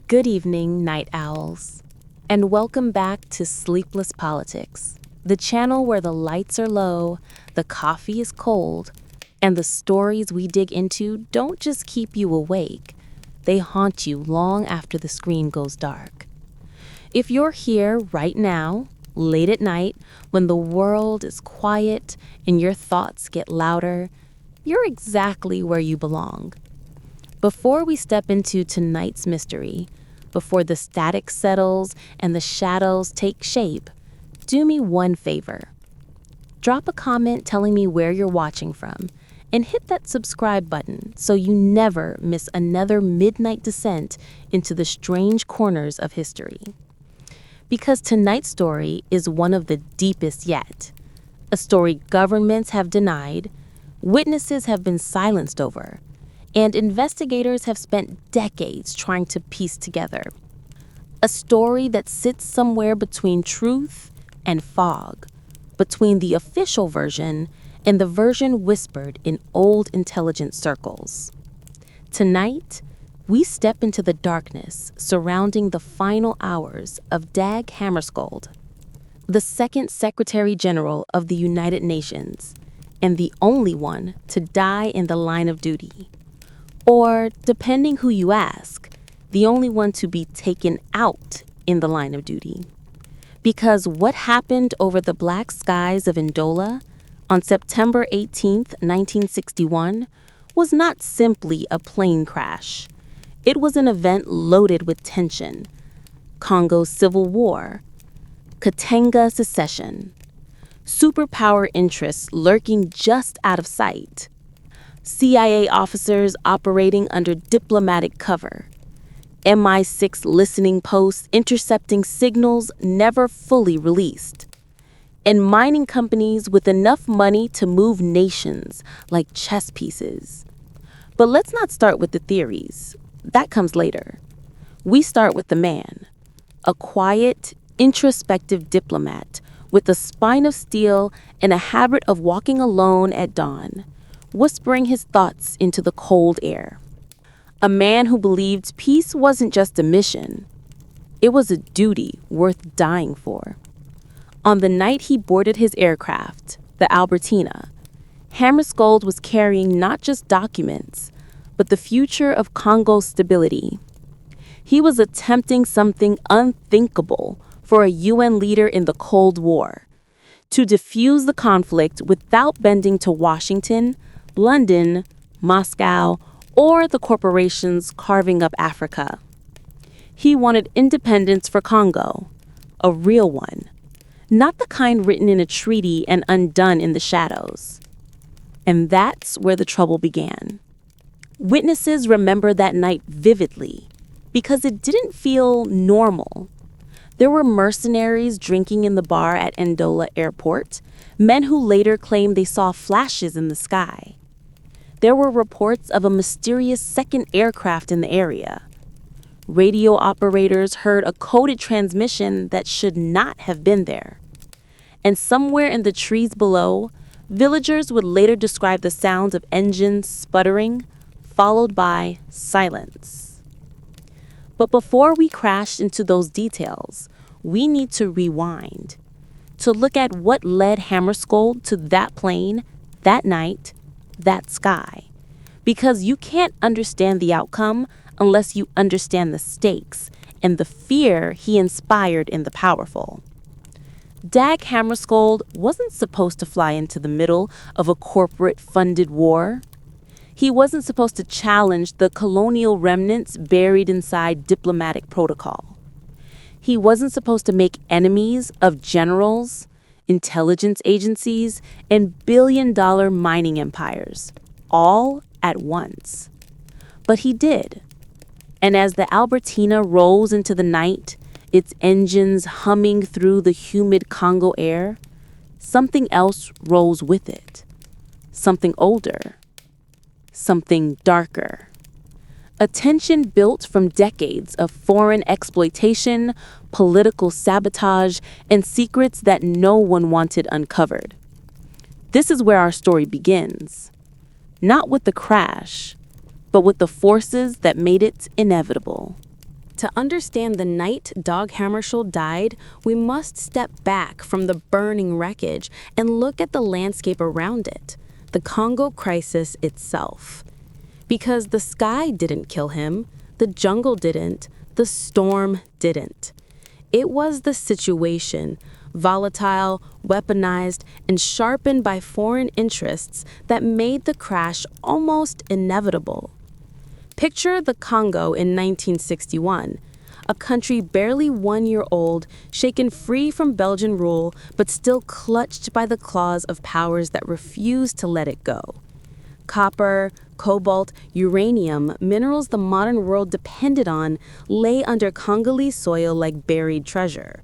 Good evening, night owls, and welcome back to Sleepless Politics, the channel where the lights are low, the coffee is cold, and the stories we dig into don't just keep you awake, they haunt you long after the screen goes dark. If you're here right now, late at night, when the world is quiet and your thoughts get louder, you're exactly where you belong. Before we step into tonight's mystery, before the static settles and the shadows take shape, do me one favor. Drop a comment telling me where you're watching from, and hit that subscribe button so you never miss another midnight descent into the strange corners of history. Because tonight's story is one of the deepest yet. A story governments have denied, witnesses have been silenced over, and investigators have spent decades trying to piece together. A story that sits somewhere between truth and fog, between the official version and the version whispered in old intelligence circles. Tonight, we step into the darkness surrounding the final hours of Dag Hammarskjo, the second Secretary General of the United Nations, and the only one to die in the line of duty. Or, depending who you ask, the only one to be taken out in the line of duty. Because what happened over the black skies of Ndola on September 18th, 1961, was not simply a plane crash. It was an event loaded with tension. Congo's civil war, Katanga secession, superpower interests lurking just out of sight, CIA officers operating under diplomatic cover, MI6 listening posts intercepting signals never fully released, and mining companies with enough money to move nations like chess pieces. But let's not start with the theories. That comes later. We start with the man, a quiet, introspective diplomat with a spine of steel and a habit of walking alone at dawn, whispering his thoughts into the cold air. A man who believed peace wasn't just a mission, it was a duty worth dying for. On the night he boarded his aircraft, the Albertina, Hammarskjo was carrying not just documents, but the future of Congo's stability. He was attempting something unthinkable for a UN leader in the Cold War: to defuse the conflict without bending to Washington, London, Moscow, or the corporations carving up Africa. He wanted independence for Congo, a real one, not the kind written in a treaty and undone in the shadows. And that's where the trouble began. Witnesses remember that night vividly because it didn't feel normal. There were mercenaries drinking in the bar at Ndola Airport, men who later claimed they saw flashes in the sky. There were reports of a mysterious second aircraft in the area. Radio operators heard a coded transmission that should not have been there. And somewhere in the trees below, villagers would later describe the sounds of engines sputtering, followed by silence. But before we crash into those details, we need to rewind, to look at what led Hammarskjo to that plane, that night, that sky. Because you can't understand the outcome unless you understand the stakes and the fear he inspired in the powerful. Dag Hammarskjo wasn't supposed to fly into the middle of a corporate-funded war. He wasn't supposed to challenge the colonial remnants buried inside diplomatic protocol. He wasn't supposed to make enemies of generals, intelligence agencies, and billion-dollar mining empires, all at once. But he did. And as the Albertina rolls into the night, its engines humming through the humid Congo air, something else rolls with it. Something older. Something darker. A tension built from decades of foreign exploitation, political sabotage, and secrets that no one wanted uncovered. This is where our story begins. Not with the crash, but with the forces that made it inevitable. To understand the night Dag Hammarskjold died, we must step back from the burning wreckage and look at the landscape around it, the Congo crisis itself. Because the sky didn't kill him, the jungle didn't, the storm didn't. It was the situation, volatile, weaponized, and sharpened by foreign interests, that made the crash almost inevitable. Picture the Congo in 1961, a country barely 1 year old, shaken free from Belgian rule, but still clutched by the claws of powers that refused to let it go. Copper, cobalt, uranium, minerals the modern world depended on, lay under Congolese soil like buried treasure.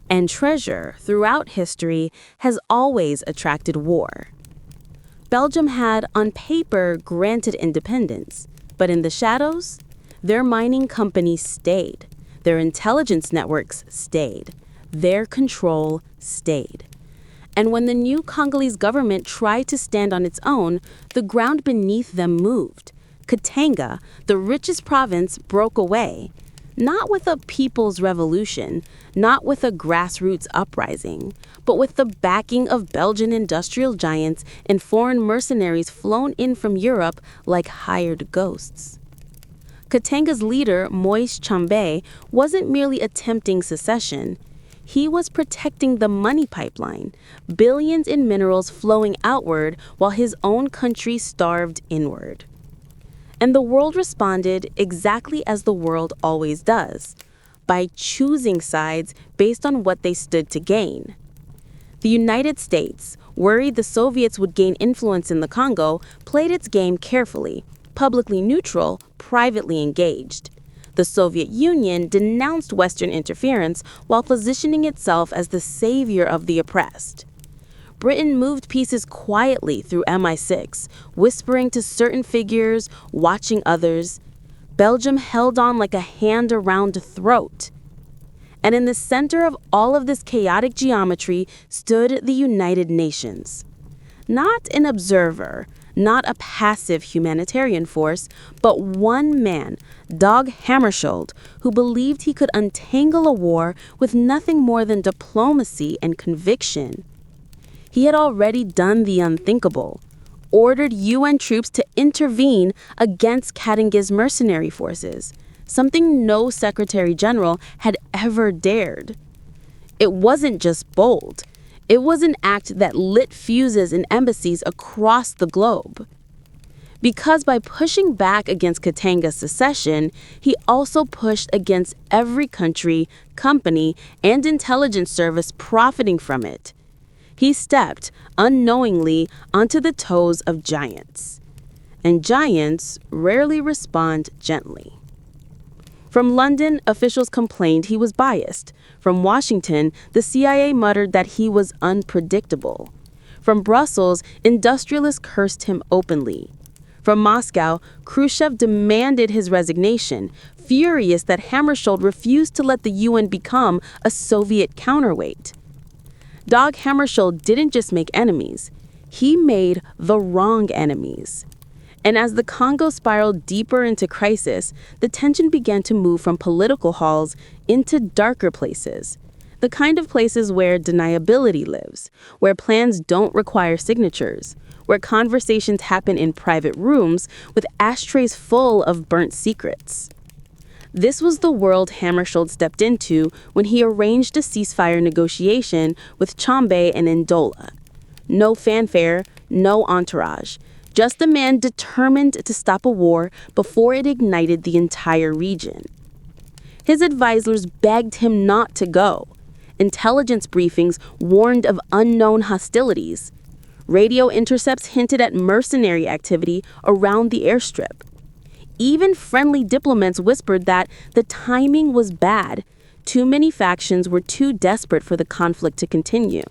And treasure, throughout history, has always attracted war. Belgium had, on paper, granted independence, but in the shadows, their mining companies stayed, their intelligence networks stayed, their control stayed. And when the new Congolese government tried to stand on its own, the ground beneath them moved. Katanga, the richest province, broke away. Not with a people's revolution, not with a grassroots uprising, but with the backing of Belgian industrial giants and foreign mercenaries flown in from Europe like hired ghosts. Katanga's leader, Moise Tshombe, wasn't merely attempting secession. He was protecting the money pipeline, billions in minerals flowing outward while his own country starved inward. And the world responded exactly as the world always does, by choosing sides based on what they stood to gain. The United States, worried the Soviets would gain influence in the Congo, played its game carefully, publicly neutral, privately engaged. The Soviet Union denounced Western interference while positioning itself as the savior of the oppressed. Britain moved pieces quietly through MI6, whispering to certain figures, watching others. Belgium held on like a hand around a throat. And in the center of all of this chaotic geometry stood the United Nations. Not an observer, not a passive humanitarian force, but one man, Dag Hammarskjold, who believed he could untangle a war with nothing more than diplomacy and conviction. He had already done the unthinkable, ordered UN troops to intervene against Katanga's mercenary forces, something no Secretary General had ever dared. It wasn't just bold. It was an act that lit fuses in embassies across the globe. Because by pushing back against Katanga's secession, he also pushed against every country, company, and intelligence service profiting from it. He stepped, unknowingly, onto the toes of giants. And giants rarely respond gently. From London, officials complained he was biased. From Washington, the CIA muttered that he was unpredictable. From Brussels, industrialists cursed him openly. From Moscow, Khrushchev demanded his resignation, furious that Hammarskjold refused to let the UN become a Soviet counterweight. Dag Hammarskjold didn't just make enemies, he made the wrong enemies. And as the Congo spiraled deeper into crisis, the tension began to move from political halls into darker places. The kind of places where deniability lives, where plans don't require signatures, where conversations happen in private rooms with ashtrays full of burnt secrets. This was the world Hammarskjold stepped into when he arranged a ceasefire negotiation with Tshombe and Ndola. No fanfare, no entourage, just a man determined to stop a war before it ignited the entire region. His advisors begged him not to go. Intelligence briefings warned of unknown hostilities. Radio intercepts hinted at mercenary activity around the airstrip. Even friendly diplomats whispered that the timing was bad. Too many factions were too desperate for the conflict to continue.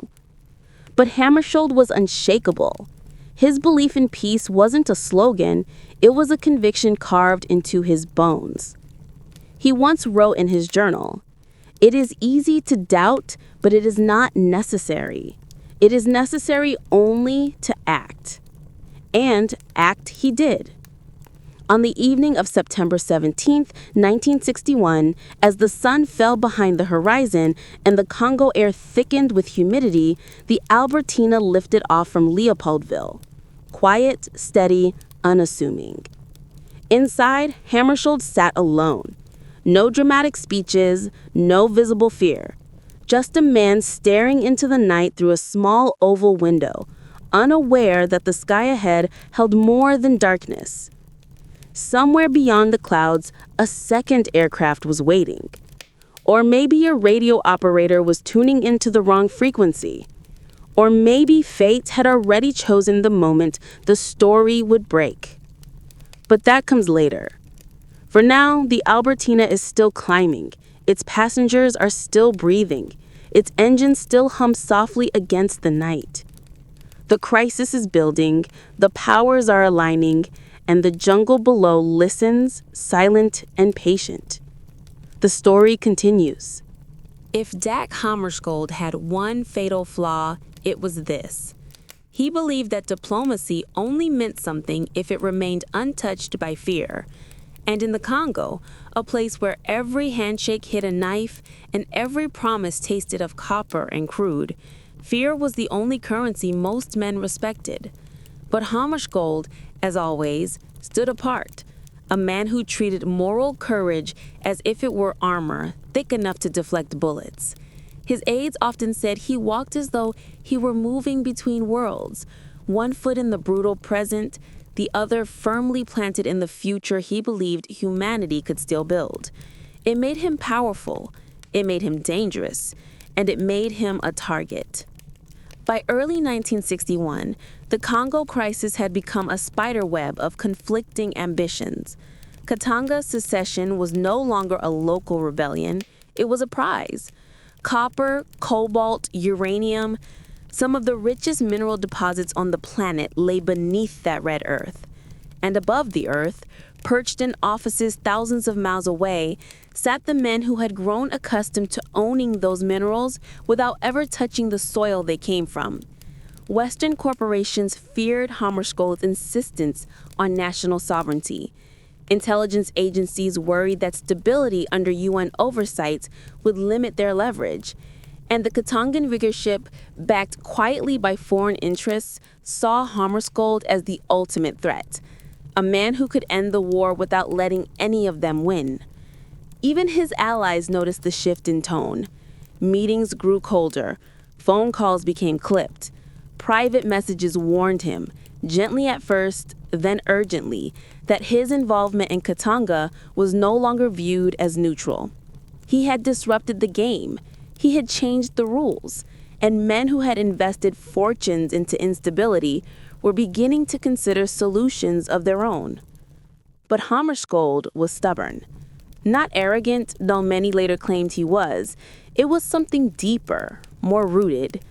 But Hammarskjold was unshakable. His belief in peace wasn't a slogan, it was a conviction carved into his bones. He once wrote in his journal, "It is easy to doubt, but it is not necessary. It is necessary only to act." And act he did. On the evening of September 17th, 1961, as the sun fell behind the horizon and the Congo air thickened with humidity, the Albertina lifted off from Leopoldville. Quiet, steady, unassuming. Inside, Hammarskjo sat alone. No dramatic speeches, no visible fear. Just a man staring into the night through a small oval window, unaware that the sky ahead held more than darkness. Somewhere beyond the clouds, a second aircraft was waiting. Or maybe a radio operator was tuning into the wrong frequency. Or maybe fate had already chosen the moment the story would break. But that comes later. For now, the Albertina is still climbing. Its passengers are still breathing. Its engine still hums softly against the night. The crisis is building, the powers are aligning, and the jungle below listens, silent and patient. The story continues. If Dag Hammarskjold had one fatal flaw, it was this. He believed that diplomacy only meant something if it remained untouched by fear. And in the Congo, a place where every handshake hid a knife and every promise tasted of copper and crude, fear was the only currency most men respected. But Hammarskjold, as always, stood apart, a man who treated moral courage as if it were armor thick enough to deflect bullets. His aides often said he walked as though he were moving between worlds, one foot in the brutal present, the other firmly planted in the future he believed humanity could still build. It made him powerful, it made him dangerous, and it made him a target. By early 1961, the Congo crisis had become a spiderweb of conflicting ambitions. Katanga's secession was no longer a local rebellion, it was a prize. Copper, cobalt, uranium, some of the richest mineral deposits on the planet lay beneath that red earth. And above the earth, perched in offices thousands of miles away, sat the men who had grown accustomed to owning those minerals without ever touching the soil they came from. Western corporations feared Hammarskjold's insistence on national sovereignty. Intelligence agencies worried that stability under UN oversight would limit their leverage. And the Katangan leadership, backed quietly by foreign interests, saw Hammarskjold as the ultimate threat, a man who could end the war without letting any of them win. Even his allies noticed the shift in tone. Meetings grew colder. Phone calls became clipped. Private messages warned him, gently at first, then urgently, that his involvement in Katanga was no longer viewed as neutral. He had disrupted the game. He had changed the rules, and men who had invested fortunes into instability were beginning to consider solutions of their own. But Hammarskjold was stubborn. Not arrogant, though many later claimed he was. It was something deeper, more rooted.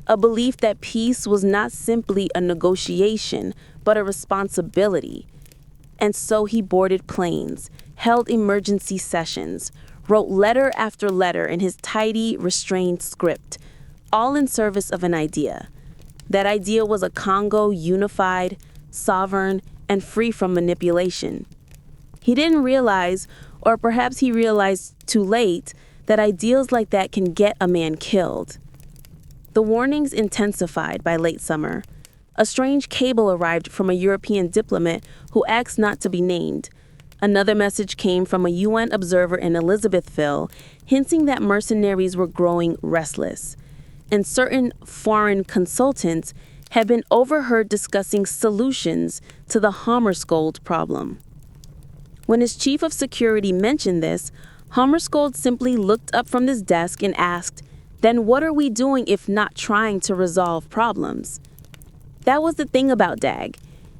A belief that peace was not simply a negotiation, but a responsibility. And so he boarded planes, held emergency sessions, wrote letter after letter in his tidy, restrained script, all in service of an idea. That idea was a Congo unified, sovereign, and free from manipulation. He didn't realize, or perhaps he realized too late, that ideals like that can get a man killed. The warnings intensified by late summer. A strange cable arrived from a European diplomat who asked not to be named. Another message came from a UN observer in Elizabethville, hinting that mercenaries were growing restless. And certain foreign consultants had been overheard discussing solutions to the Hammarskjold problem. When his chief of security mentioned this, Hammarskjold simply looked up from his desk and asked, "Then what are we doing if not trying to resolve problems?" That was the thing about Dag.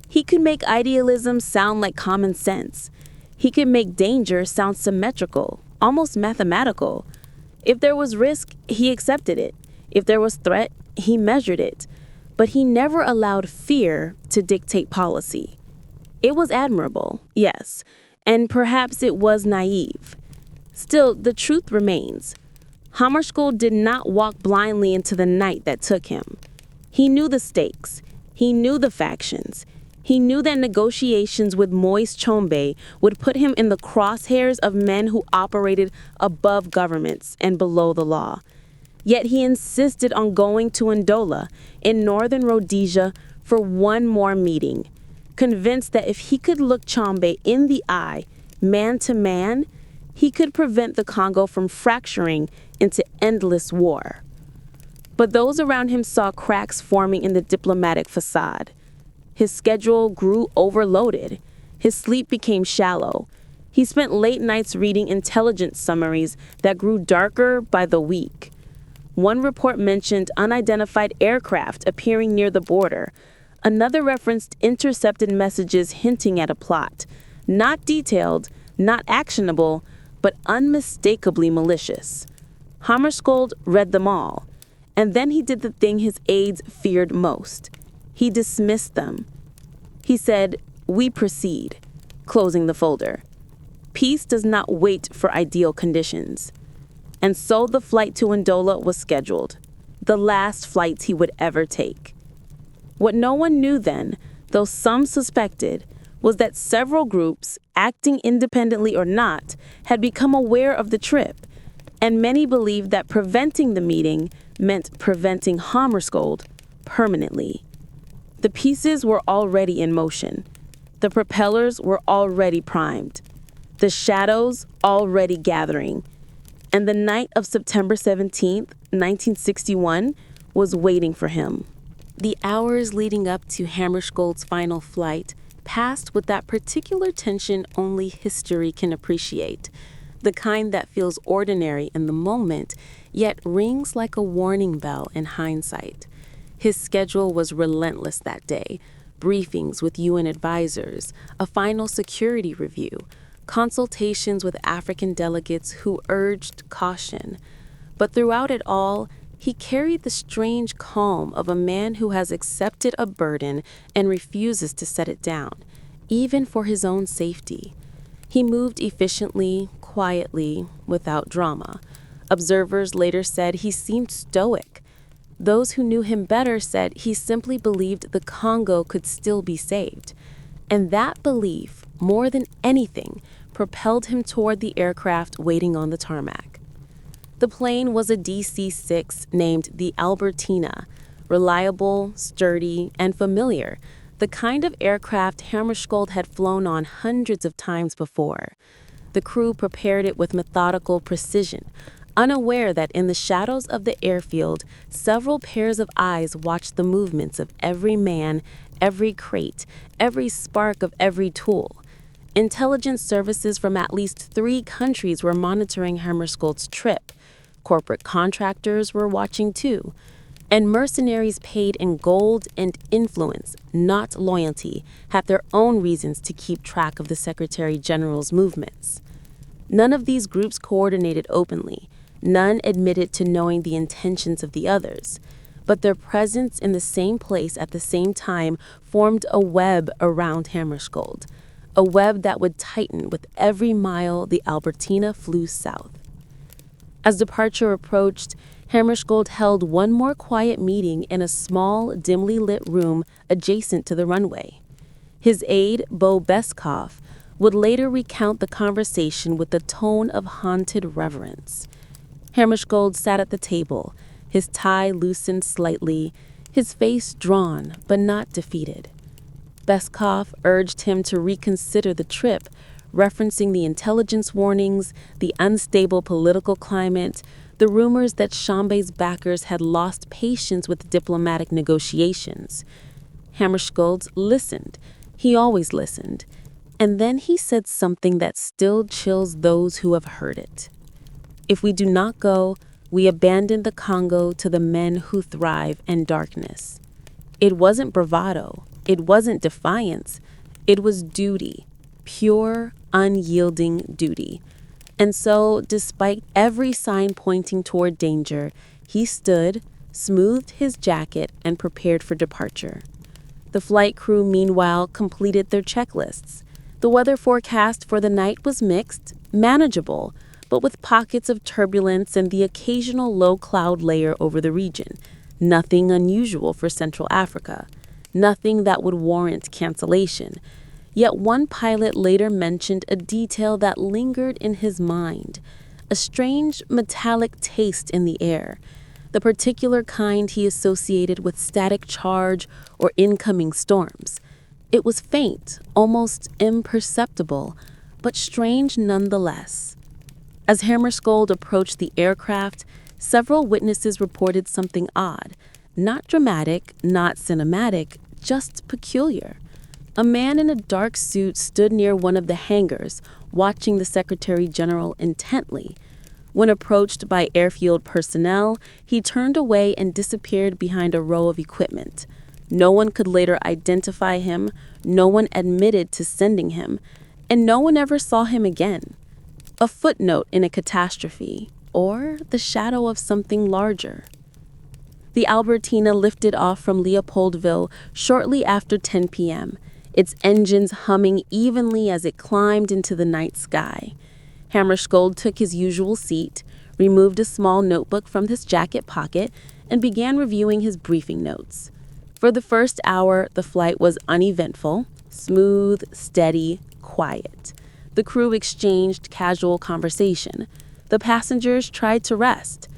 He could make idealism sound like common sense. He could make danger sound symmetrical, almost mathematical. If there was risk, he accepted it. If there was threat, he measured it. But he never allowed fear to dictate policy. It was admirable, yes, and perhaps it was naive. Still, the truth remains. Hammarskjold did not walk blindly into the night that took him. He knew the stakes. He knew the factions. He knew that negotiations with Moise Tshombe would put him in the crosshairs of men who operated above governments and below the law. Yet he insisted on going to Ndola in northern Rhodesia for one more meeting, convinced that if he could look Tshombe in the eye, man to man, he could prevent the Congo from fracturing into endless war. But those around him saw cracks forming in the diplomatic facade. His schedule grew overloaded. His sleep became shallow. He spent late nights reading intelligence summaries that grew darker by the week. One report mentioned unidentified aircraft appearing near the border. Another referenced intercepted messages hinting at a plot. Not detailed, not actionable, but unmistakably malicious. Hammarskjo read them all. And then he did the thing his aides feared most. He dismissed them. He said, "We proceed," closing the folder. Peace does not wait for ideal conditions. And so the flight to Ndola was scheduled, the last flight he would ever take. What no one knew then, though some suspected, was that several groups, acting independently or not, had become aware of the trip, and many believed that preventing the meeting meant preventing Hammarskjo permanently. The pieces were already in motion. The propellers were already primed. The shadows already gathering. And the night of September 17th, 1961, was waiting for him. The hours leading up to Hammarskjold's final flight passed with that particular tension only history can appreciate, the kind that feels ordinary in the moment, yet rings like a warning bell in hindsight. His schedule was relentless that day. Briefings with UN advisors, a final security review, consultations with African delegates who urged caution. But throughout it all, he carried the strange calm of a man who has accepted a burden and refuses to set it down, even for his own safety. He moved efficiently, quietly, without drama. Observers later said he seemed stoic. Those who knew him better said he simply believed the Congo could still be saved. And that belief, more than anything, propelled him toward the aircraft waiting on the tarmac. The plane was a DC-6 named the Albertina, reliable, sturdy, and familiar, the kind of aircraft Hammarskjold had flown on hundreds of times before. The crew prepared it with methodical precision, unaware that in the shadows of the airfield, several pairs of eyes watched the movements of every man, every crate, every spark of every tool. Intelligence services from at least 3 countries were monitoring Hammarskjold's trip. Corporate contractors were watching too. And mercenaries paid in gold and influence, not loyalty, had their own reasons to keep track of the Secretary General's movements. None of these groups coordinated openly. None admitted to knowing the intentions of the others. But their presence in the same place at the same time formed a web around Hammarskjold, a web that would tighten with every mile the Albertina flew south. As departure approached, Hammarskjold held one more quiet meeting in a small, dimly lit room adjacent to the runway. His aide, Bo Beskov, would later recount the conversation with a tone of haunted reverence. Hammarskjold sat at the table, his tie loosened slightly, his face drawn but not defeated. Beskov urged him to reconsider the trip, referencing the intelligence warnings, the unstable political climate, the rumors that Tshombe's backers had lost patience with diplomatic negotiations. Hammarskjold listened. He always listened. And then he said something that still chills those who have heard it. If we do not go, we abandon the Congo to the men who thrive in darkness. It wasn't bravado. It wasn't defiance. It was duty, pure, unyielding duty. And so, despite every sign pointing toward danger, he stood, smoothed his jacket, and prepared for departure. The flight crew, meanwhile, completed their checklists. The weather forecast for the night was mixed, manageable, but with pockets of turbulence and the occasional low cloud layer over the region. Nothing unusual for Central Africa. nothing that would warrant cancellation. Yet one pilot later mentioned a detail that lingered in his mind, a strange metallic taste in the air, the particular kind he associated with static charge or incoming storms. It was faint, almost imperceptible, but strange nonetheless. As Hammarskjold approached the aircraft, several witnesses reported something odd, not dramatic, not cinematic, just peculiar. A man in a dark suit stood near one of the hangars, watching the Secretary General intently. When approached by airfield personnel, he turned away and disappeared behind a row of equipment. No one could later identify him, no one admitted to sending him, and no one ever saw him again. A footnote in a catastrophe, or the shadow of something larger. The Albertina lifted off from Leopoldville shortly after 10 p.m., its engines humming evenly as it climbed into the night sky. Hammarskjold took his usual seat, removed a small notebook from his jacket pocket, and began reviewing his briefing notes. For the first hour, the flight was uneventful, smooth, steady, quiet. The crew exchanged casual conversation. The passengers tried to rest.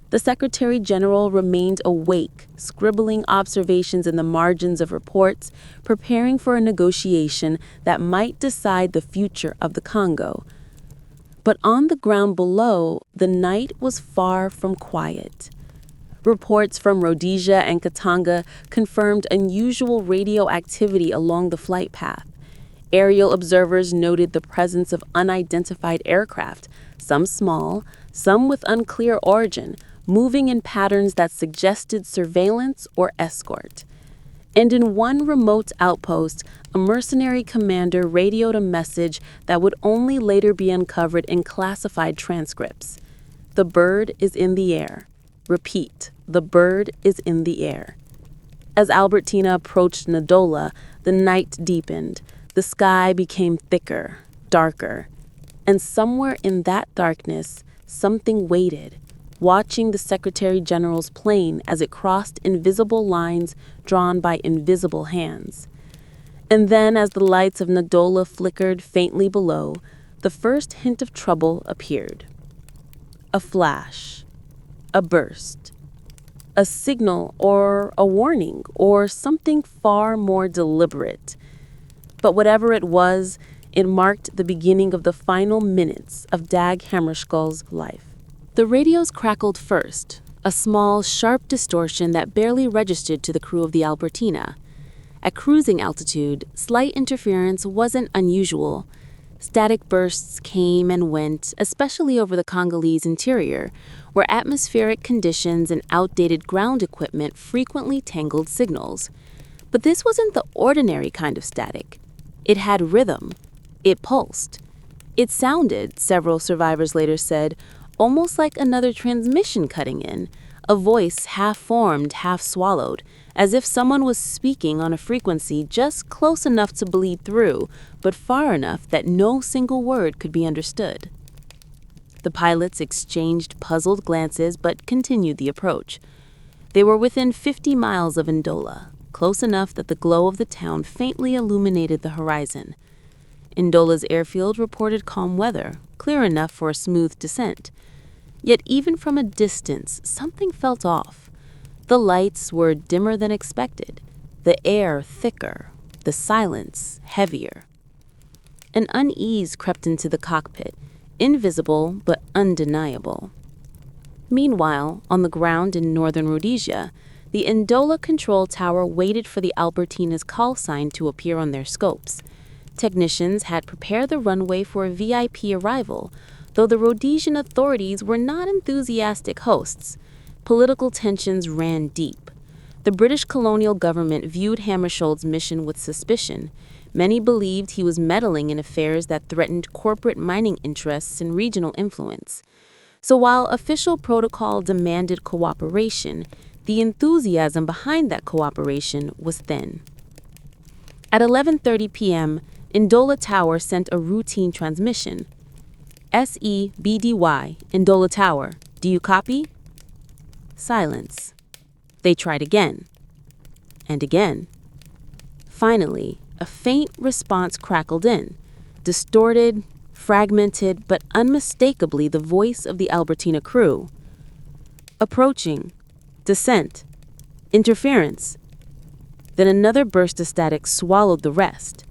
The Secretary General remained awake, scribbling observations in the margins of reports, preparing for a negotiation that might decide the future of the Congo. But on the ground below, the night was far from quiet. Reports from Rhodesia and Katanga confirmed unusual radio activity along the flight path. Aerial observers noted the presence of unidentified aircraft, some small, some with unclear origin, moving in patterns that suggested surveillance or escort. And in one remote outpost, a mercenary commander radioed a message that would only later be uncovered in classified transcripts. The bird is in the air. Repeat, the bird is in the air. As Albertina approached Ndola, the night deepened. The sky became thicker, darker. And somewhere in that darkness, something waited, watching the Secretary General's plane as it crossed invisible lines drawn by invisible hands. And then, as the lights of Ndola flickered faintly below, the first hint of trouble appeared. A flash, a burst, a signal or a warning or something far more deliberate. But whatever it was, it marked the beginning of the final minutes of Dag Hammarskjold's life. The radios crackled first, a small, sharp distortion that barely registered to the crew of the Albertina. At cruising altitude, slight interference wasn't unusual. Static bursts came and went, especially over the Congolese interior, where atmospheric conditions and outdated ground equipment frequently tangled signals. But this wasn't the ordinary kind of static. It had rhythm. It pulsed. It sounded, several survivors later said, almost like another transmission cutting in, a voice half-formed, half-swallowed, as if someone was speaking on a frequency just close enough to bleed through, but far enough that no single word could be understood. The pilots exchanged puzzled glances but continued the approach. They were within 50 miles of Ndola, close enough that the glow of the town faintly illuminated the horizon. Ndola's airfield reported calm weather, clear enough for a smooth descent. Yet even from a distance, something felt off. The lights were dimmer than expected, the air thicker, the silence heavier. An unease crept into the cockpit, invisible but undeniable. Meanwhile, on the ground in northern Rhodesia, the Ndola control tower waited for the Albertina's call sign to appear on their scopes. Technicians had prepared the runway for a VIP arrival, though the Rhodesian authorities were not enthusiastic hosts. Political tensions ran deep. The British colonial government viewed Hammarskjold's mission with suspicion. Many believed he was meddling in affairs that threatened corporate mining interests and regional influence. So while official protocol demanded cooperation, the enthusiasm behind that cooperation was thin. At 11:30 p.m., Ndola Tower sent a routine transmission. SEBDY, Ndola Tower, do you copy? Silence. They tried again. And again. Finally, a faint response crackled in, distorted, fragmented, but unmistakably the voice of the Albertina crew. Approaching. Descent. Interference. Then another burst of static swallowed the rest.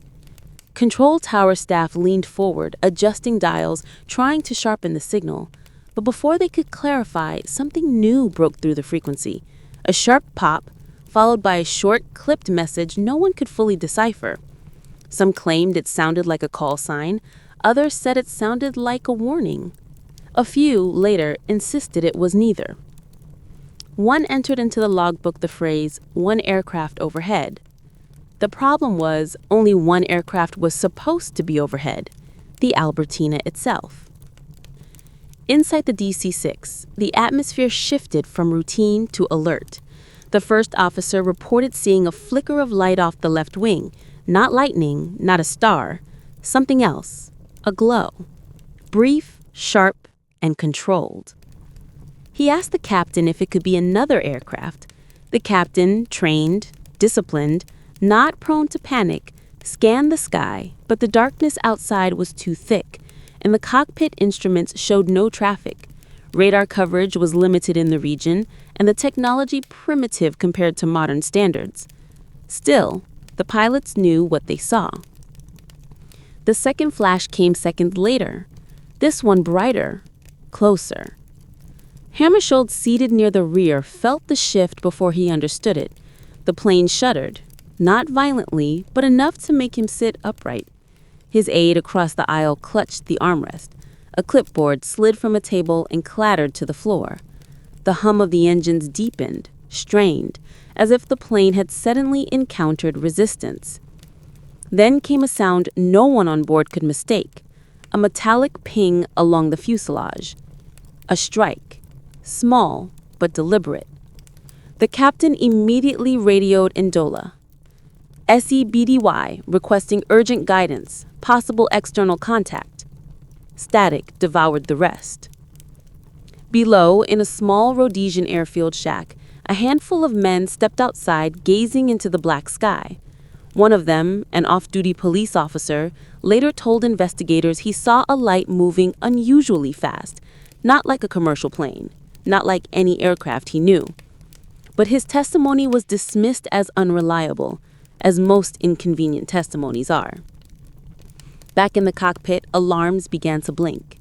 Control tower staff leaned forward, adjusting dials, trying to sharpen the signal. But before they could clarify, something new broke through the frequency. A sharp pop, followed by a short, clipped message no one could fully decipher. Some claimed it sounded like a call sign. Others said it sounded like a warning. A few, later, insisted it was neither. One entered into the logbook the phrase, "one aircraft overhead." The problem was, only one aircraft was supposed to be overhead, the Albertina itself. Inside the DC-6, the atmosphere shifted from routine to alert. The first officer reported seeing a flicker of light off the left wing, not lightning, not a star, something else, a glow. Brief, sharp, and controlled. He asked the captain if it could be another aircraft. The captain, trained, disciplined, not prone to panic, scanned the sky, but the darkness outside was too thick, and the cockpit instruments showed no traffic. Radar coverage was limited in the region, and the technology primitive compared to modern standards. Still, the pilots knew what they saw. The second flash came seconds later, this one brighter, closer. Hammarskjo, seated near the rear, felt the shift before he understood it. The plane shuddered, not violently, but enough to make him sit upright. His aide across the aisle clutched the armrest. A clipboard slid from a table and clattered to the floor. The hum of the engines deepened, strained, as if the plane had suddenly encountered resistance. Then came a sound no one on board could mistake, a metallic ping along the fuselage. A strike, small but deliberate. The captain immediately radioed Ndola. SEBDY requesting urgent guidance, possible external contact. Static devoured the rest. Below, in a small Rhodesian airfield shack, a handful of men stepped outside, gazing into the black sky. One of them, an off-duty police officer, later told investigators he saw a light moving unusually fast, not like a commercial plane, not like any aircraft he knew. But his testimony was dismissed as unreliable, as most inconvenient testimonies are. Back in the cockpit, alarms began to blink.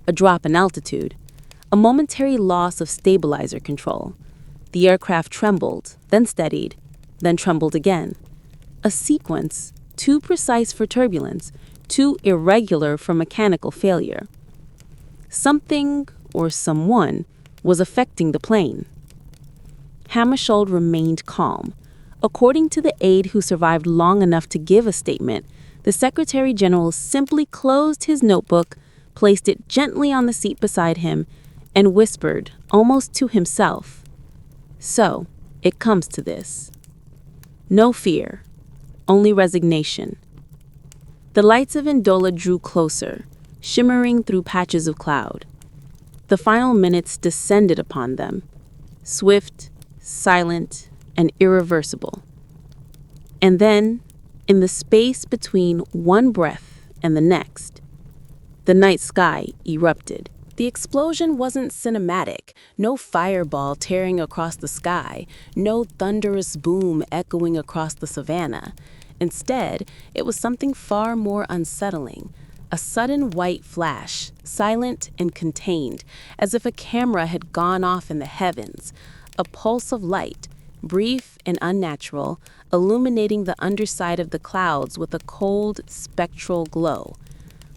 A drop in altitude, a momentary loss of stabilizer control. The aircraft trembled, then steadied, then trembled again. A sequence too precise for turbulence, too irregular for mechanical failure. Something, or someone, was affecting the plane. Hammarskjo remained calm. According to the aide who survived long enough to give a statement, the Secretary General simply closed his notebook, placed it gently on the seat beside him, and whispered, almost to himself, "So, it comes to this. No fear, only resignation." The lights of Ndola drew closer, shimmering through patches of cloud. The final minutes descended upon them, swift, silent, and irreversible. And then, in the space between one breath and the next, the night sky erupted. The explosion wasn't cinematic, no fireball tearing across the sky, no thunderous boom echoing across the savannah. Instead, it was something far more unsettling. A sudden white flash, silent and contained, as if a camera had gone off in the heavens. A pulse of light, brief and unnatural, illuminating the underside of the clouds with a cold, spectral glow.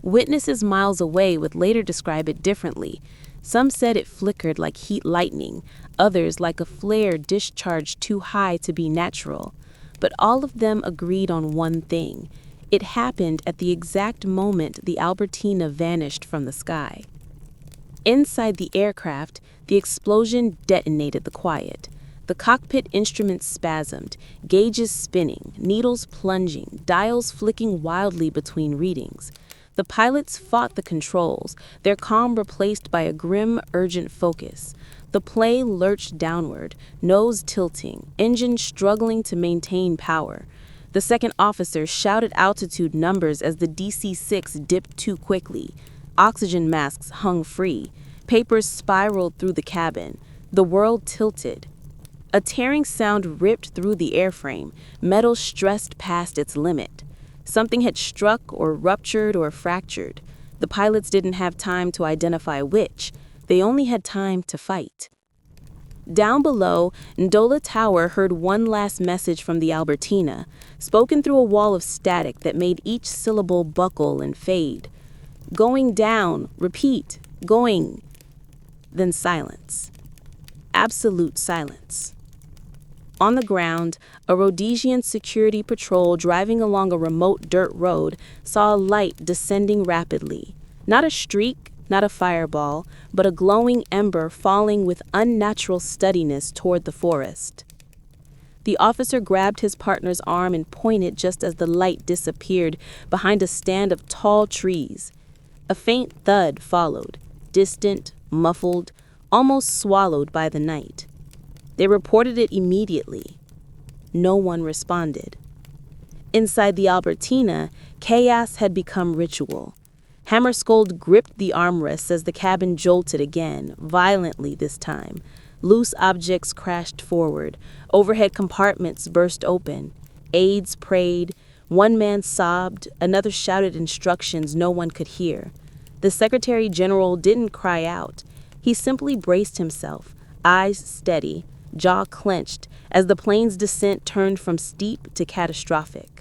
Witnesses miles away would later describe it differently. Some said it flickered like heat lightning, others like a flare discharged too high to be natural. But all of them agreed on one thing. It happened at the exact moment the Albertina vanished from the sky. Inside the aircraft, the explosion detonated the quiet. The cockpit instruments spasmed, gauges spinning, needles plunging, dials flicking wildly between readings. The pilots fought the controls, their calm replaced by a grim, urgent focus. The plane lurched downward, nose tilting, engine struggling to maintain power. The second officer shouted altitude numbers as the DC-6 dipped too quickly. Oxygen masks hung free. Papers spiraled through the cabin. The world tilted. A tearing sound ripped through the airframe, metal stressed past its limit. Something had struck or ruptured or fractured. The pilots didn't have time to identify which. They only had time to fight. Down below, Ndola Tower heard one last message from the Albertina, spoken through a wall of static that made each syllable buckle and fade. Going down, repeat, going. Then silence. Absolute silence. On the ground, a Rhodesian security patrol driving along a remote dirt road saw a light descending rapidly. Not a streak, not a fireball, but a glowing ember falling with unnatural steadiness toward the forest. The officer grabbed his partner's arm and pointed just as the light disappeared behind a stand of tall trees. A faint thud followed, distant, muffled, almost swallowed by the night. They reported it immediately. No one responded. Inside the Albertina, chaos had become ritual. Hammarskjo gripped the armrests as the cabin jolted again, violently this time. Loose objects crashed forward. Overhead compartments burst open. Aides prayed. One man sobbed. Another shouted instructions no one could hear. The Secretary General didn't cry out. He simply braced himself, eyes steady, jaw clenched, as the plane's descent turned from steep to catastrophic.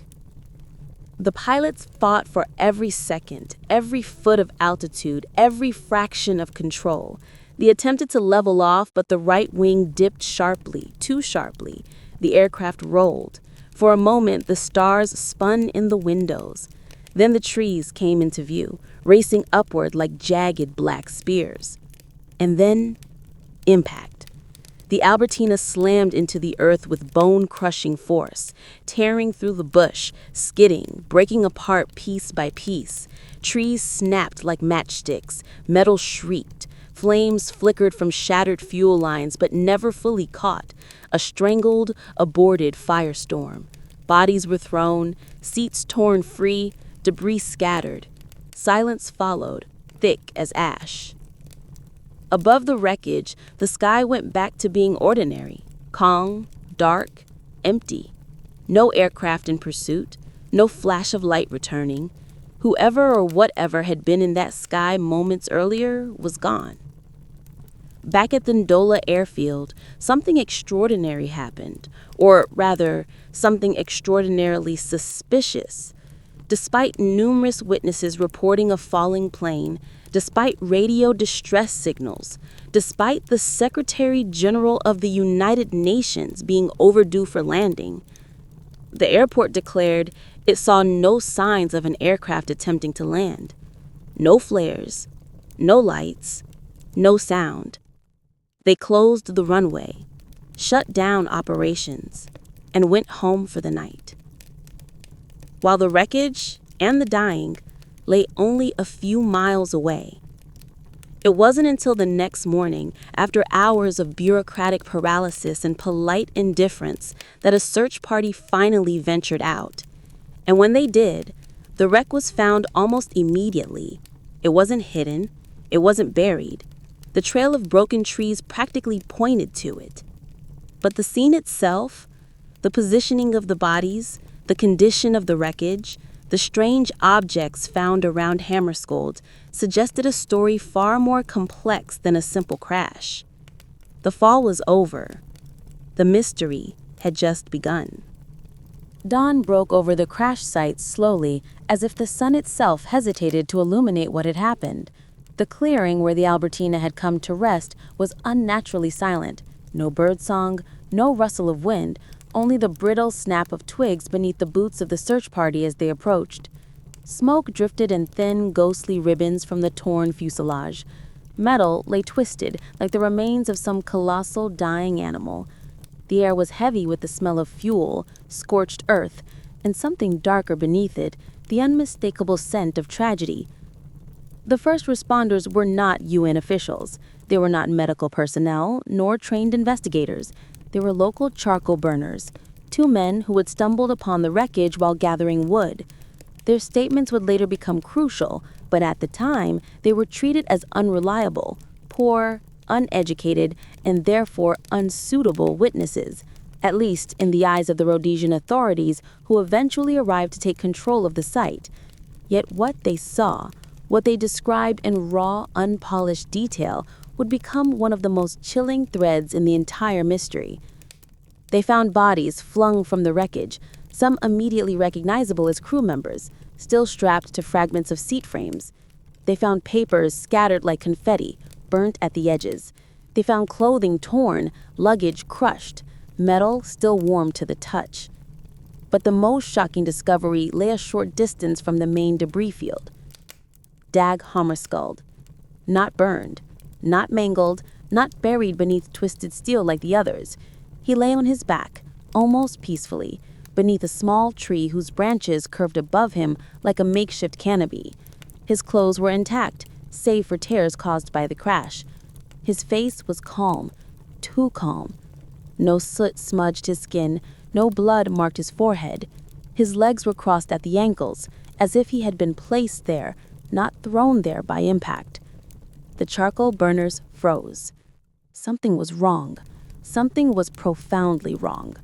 The pilots fought for every second, every foot of altitude, every fraction of control. They attempted to level off, but the right wing dipped sharply, too sharply. The aircraft rolled. For a moment, the stars spun in the windows. Then the trees came into view, racing upward like jagged black spears. And then, impact. The Albertina slammed into the earth with bone-crushing force, tearing through the bush, skidding, breaking apart piece by piece. Trees snapped like matchsticks, metal shrieked, flames flickered from shattered fuel lines but never fully caught, a strangled, aborted firestorm. Bodies were thrown, seats torn free, debris scattered. Silence followed, thick as ash. Above the wreckage, the sky went back to being ordinary, calm, dark, empty. No aircraft in pursuit, no flash of light returning. Whoever or whatever had been in that sky moments earlier was gone. Back at the Ndola airfield, something extraordinary happened, or rather, something extraordinarily suspicious. Despite numerous witnesses reporting a falling plane, despite radio distress signals, despite the Secretary General of the United Nations being overdue for landing, the airport declared it saw no signs of an aircraft attempting to land. No flares, no lights, no sound. They closed the runway, shut down operations, and went home for the night. While the wreckage and the dying lay only a few miles away. It wasn't until the next morning, after hours of bureaucratic paralysis and polite indifference, that a search party finally ventured out. And when they did, the wreck was found almost immediately. It wasn't hidden. It wasn't buried. The trail of broken trees practically pointed to it. But the scene itself, the positioning of the bodies, the condition of the wreckage, the strange objects found around Hammarskjo suggested a story far more complex than a simple crash. The fall was over. The mystery had just begun. Dawn broke over the crash site slowly, as if the sun itself hesitated to illuminate what had happened. The clearing where the Albertina had come to rest was unnaturally silent. No birdsong, no rustle of wind, only the brittle snap of twigs beneath the boots of the search party as they approached. Smoke drifted in thin, ghostly ribbons from the torn fuselage. Metal lay twisted like the remains of some colossal dying animal. The air was heavy with the smell of fuel, scorched earth, and something darker beneath it, the unmistakable scent of tragedy. The first responders were not UN officials. They were not medical personnel, nor trained investigators. They were local charcoal burners. two men who had stumbled upon the wreckage while gathering wood. Their statements would later become crucial, but at the time, they were treated as unreliable, poor, uneducated, and therefore unsuitable witnesses, at least in the eyes of the Rhodesian authorities who eventually arrived to take control of the site. Yet what they saw, what they described in raw, unpolished detail, would become one of the most chilling threads in the entire mystery. They found bodies flung from the wreckage, some immediately recognizable as crew members, still strapped to fragments of seat frames. They found papers scattered like confetti, burnt at the edges. They found clothing torn, luggage crushed, metal still warm to the touch. But the most shocking discovery lay a short distance from the main debris field. Dag Hammarskjo. Not burned, not mangled, not buried beneath twisted steel like the others. He lay on his back, almost peacefully, beneath a small tree whose branches curved above him like a makeshift canopy. His clothes were intact, save for tears caused by the crash. His face was calm, too calm. No soot smudged his skin, no blood marked his forehead. His legs were crossed at the ankles, as if he had been placed there, not thrown there by impact. The charcoal burners froze. Something was wrong. Something was profoundly wrong.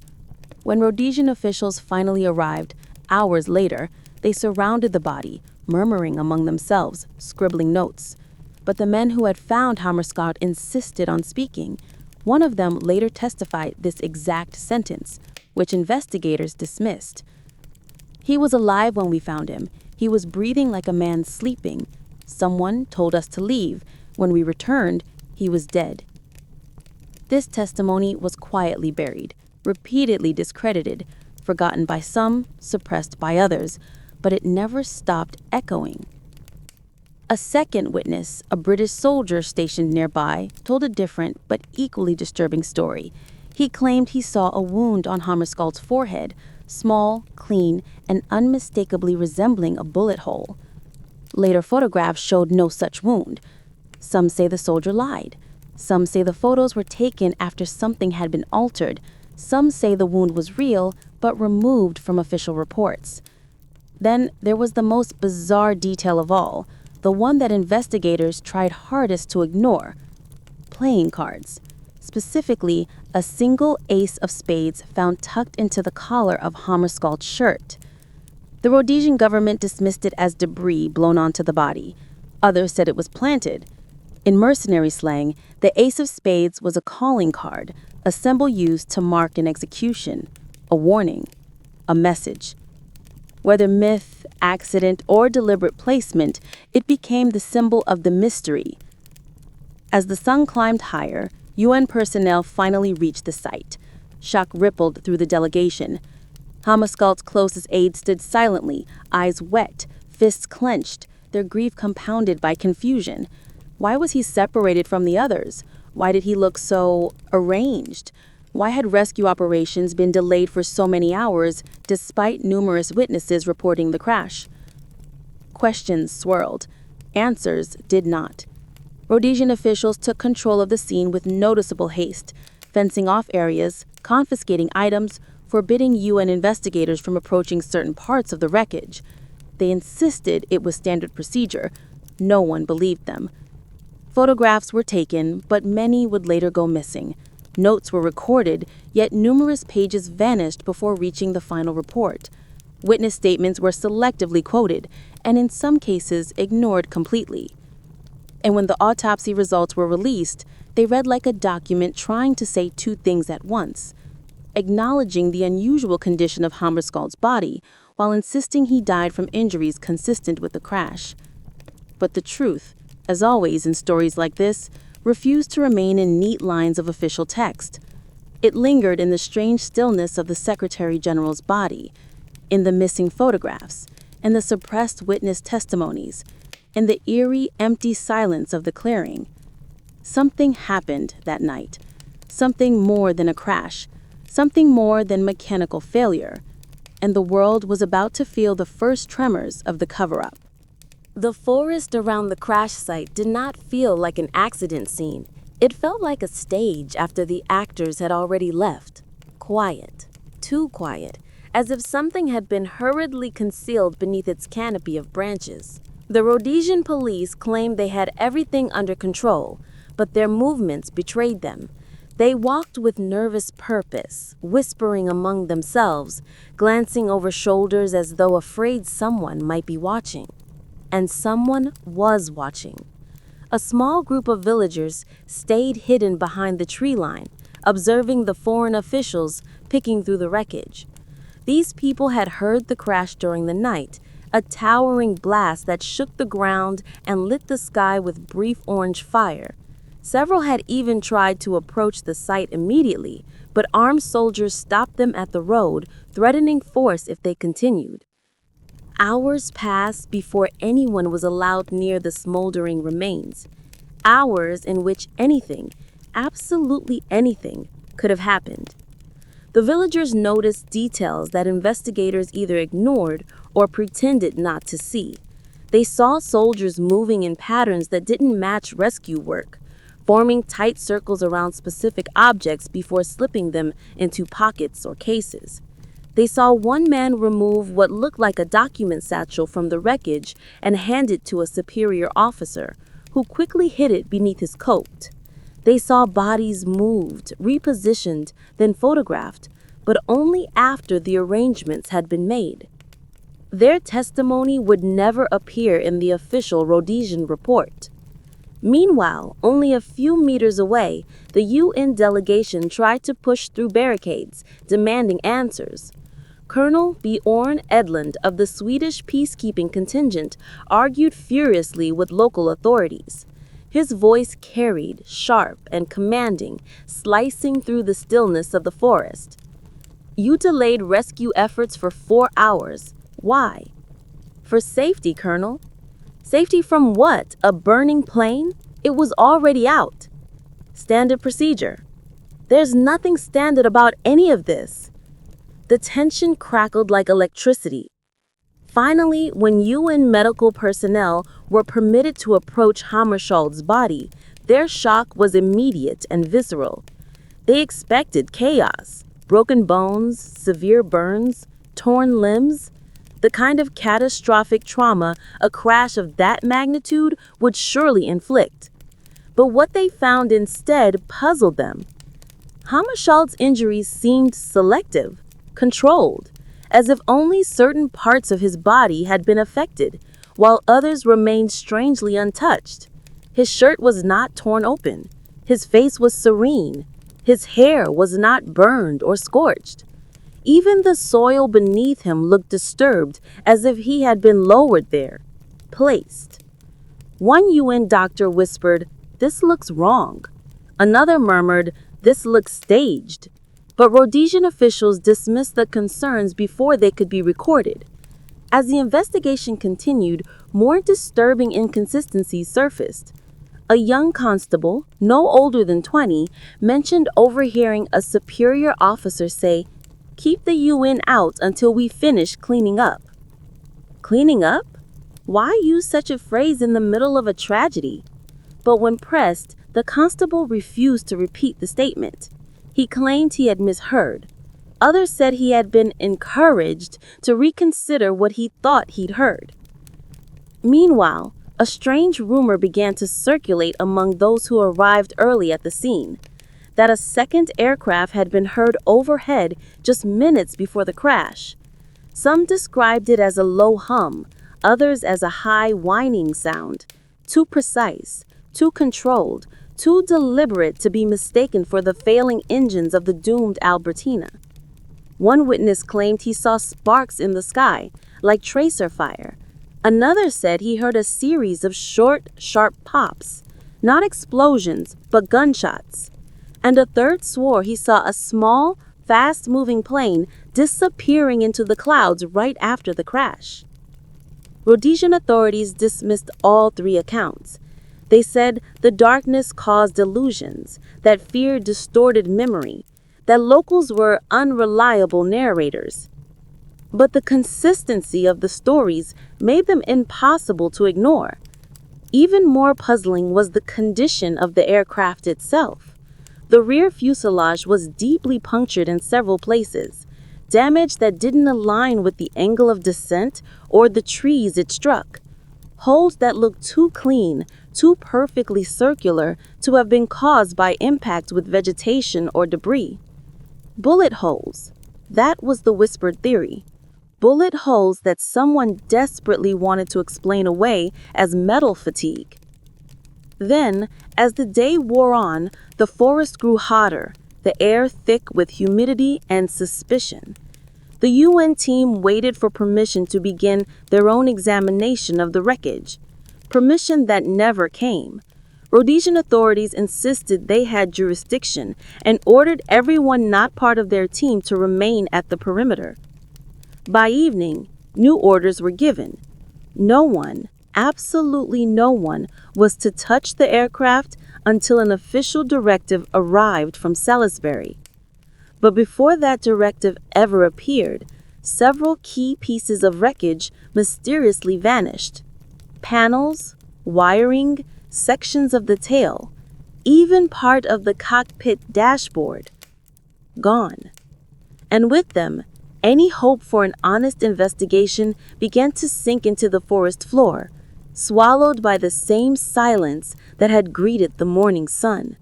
When Rhodesian officials finally arrived, hours later, they surrounded the body, murmuring among themselves, scribbling notes. But the men who had found Hammarskjo insisted on speaking. One of them later testified this exact sentence, which investigators dismissed. He was alive when we found him. He was breathing like a man sleeping. Someone told us to leave. When we returned, he was dead. This testimony was quietly buried, repeatedly discredited, forgotten by some, suppressed by others, but it never stopped echoing. A second witness, a British soldier stationed nearby, told a different but equally disturbing story. He claimed he saw a wound on Hammarskjo's forehead, small, clean, and unmistakably resembling a bullet hole. Later photographs showed no such wound. Some say the soldier lied. Some say the photos were taken after something had been altered. Some say the wound was real, but removed from official reports. Then there was the most bizarre detail of all, the one that investigators tried hardest to ignore: playing cards. Specifically, a single ace of spades found tucked into the collar of Hammarskjo's shirt. The Rhodesian government dismissed it as debris blown onto the body. Others said it was planted. In mercenary slang, the ace of spades was a calling card, a symbol used to mark an execution, a warning, a message. Whether myth, accident, or deliberate placement, it became the symbol of the mystery. As the sun climbed higher, UN personnel finally reached the site. Shock rippled through the delegation. Hammarskjo's closest aides stood silently, eyes wet, fists clenched, their grief compounded by confusion. Why was he separated from the others? Why did he look so arranged? Why had rescue operations been delayed for so many hours, despite numerous witnesses reporting the crash? Questions swirled. Answers did not. Rhodesian officials took control of the scene with noticeable haste, fencing off areas, confiscating items, forbidding UN investigators from approaching certain parts of the wreckage. They insisted it was standard procedure. No one believed them. Photographs were taken, but many would later go missing. Notes were recorded, yet numerous pages vanished before reaching the final report. Witness statements were selectively quoted, and in some cases ignored completely. And when the autopsy results were released, they read like a document trying to say two things at once: acknowledging the unusual condition of Hammarskjo's body, while insisting he died from injuries consistent with the crash. But the truth, as always in stories like this, refused to remain in neat lines of official text. It lingered in the strange stillness of the Secretary General's body, in the missing photographs, in the suppressed witness testimonies, in the eerie, empty silence of the clearing. Something happened that night, something more than a crash, something more than mechanical failure, and the world was about to feel the first tremors of the cover-up. The forest around the crash site did not feel like an accident scene. It felt like a stage after the actors had already left. Quiet, too quiet, as if something had been hurriedly concealed beneath its canopy of branches. The Rhodesian police claimed they had everything under control, but their movements betrayed them. They walked with nervous purpose, whispering among themselves, glancing over shoulders as though afraid someone might be watching. And someone was watching. A small group of villagers stayed hidden behind the tree line, observing the foreign officials picking through the wreckage. These people had heard the crash during the night, a towering blast that shook the ground and lit the sky with brief orange fire. Several had even tried to approach the site immediately, but armed soldiers stopped them at the road, threatening force if they continued. Hours passed before anyone was allowed near the smoldering remains. Hours in which anything, absolutely anything, could have happened. The villagers noticed details that investigators either ignored or pretended not to see. They saw soldiers moving in patterns that didn't match rescue work, forming tight circles around specific objects before slipping them into pockets or cases. They saw one man remove what looked like a document satchel from the wreckage and hand it to a superior officer, who quickly hid it beneath his coat. They saw bodies moved, repositioned, then photographed, but only after the arrangements had been made. Their testimony would never appear in the official Rhodesian report. Meanwhile, only a few meters away, the UN delegation tried to push through barricades, demanding answers. Colonel Bjorn Edlund of the Swedish peacekeeping contingent argued furiously with local authorities. His voice carried, sharp and commanding, slicing through the stillness of the forest. You delayed rescue efforts for 4 hours. Why? For safety, Colonel. Safety from what? A burning plane? It was already out. Standard procedure. There's nothing standard about any of this. The tension crackled like electricity. Finally, when UN medical personnel were permitted to approach Hammarskjo's body, their shock was immediate and visceral. They expected chaos, broken bones, severe burns, torn limbs, the kind of catastrophic trauma a crash of that magnitude would surely inflict. But what they found instead puzzled them. Hammarskjo's injuries seemed selective, controlled, as if only certain parts of his body had been affected, while others remained strangely untouched. His shirt was not torn open. His face was serene. His hair was not burned or scorched. Even the soil beneath him looked disturbed, as if he had been lowered there, placed. One UN doctor whispered, "This looks wrong." Another murmured, "This looks staged." But Rhodesian officials dismissed the concerns before they could be recorded. As the investigation continued, more disturbing inconsistencies surfaced. A young constable, no older than 20, mentioned overhearing a superior officer say, "Keep the UN out until we finish cleaning up." Cleaning up? Why use such a phrase in the middle of a tragedy? But when pressed, the constable refused to repeat the statement. He claimed he had misheard. Others said he had been encouraged to reconsider what he thought he'd heard. Meanwhile, a strange rumor began to circulate among those who arrived early at the scene, that a second aircraft had been heard overhead just minutes before the crash. Some described it as a low hum, others as a high whining sound, too precise, too controlled, too deliberate to be mistaken for the failing engines of the doomed Albertina. One witness claimed he saw sparks in the sky, like tracer fire. Another said he heard a series of short, sharp pops, not explosions, but gunshots. And a third swore he saw a small, fast-moving plane disappearing into the clouds right after the crash. Rhodesian authorities dismissed all 3 accounts. They said the darkness caused illusions, that fear distorted memory, that locals were unreliable narrators. But the consistency of the stories made them impossible to ignore. Even more puzzling was the condition of the aircraft itself. The rear fuselage was deeply punctured in several places. damage that didn't align with the angle of descent or the trees it struck. Holes that looked too clean, too perfectly circular to have been caused by impact with vegetation or debris. Bullet holes. That was the whispered theory. Bullet holes that someone desperately wanted to explain away as metal fatigue. Then, as the day wore on, the forest grew hotter, the air thick with humidity and suspicion. The UN team waited for permission to begin their own examination of the wreckage, permission that never came. Rhodesian authorities insisted they had jurisdiction and ordered everyone not part of their team to remain at the perimeter. By evening, new orders were given. No one, absolutely no one, was to touch the aircraft until an official directive arrived from Salisbury. But before that directive ever appeared, several key pieces of wreckage mysteriously vanished. Panels, wiring, sections of the tail, even part of the cockpit dashboard. Gone. And with them, any hope for an honest investigation began to sink into the forest floor, swallowed by the same silence that had greeted the morning sun.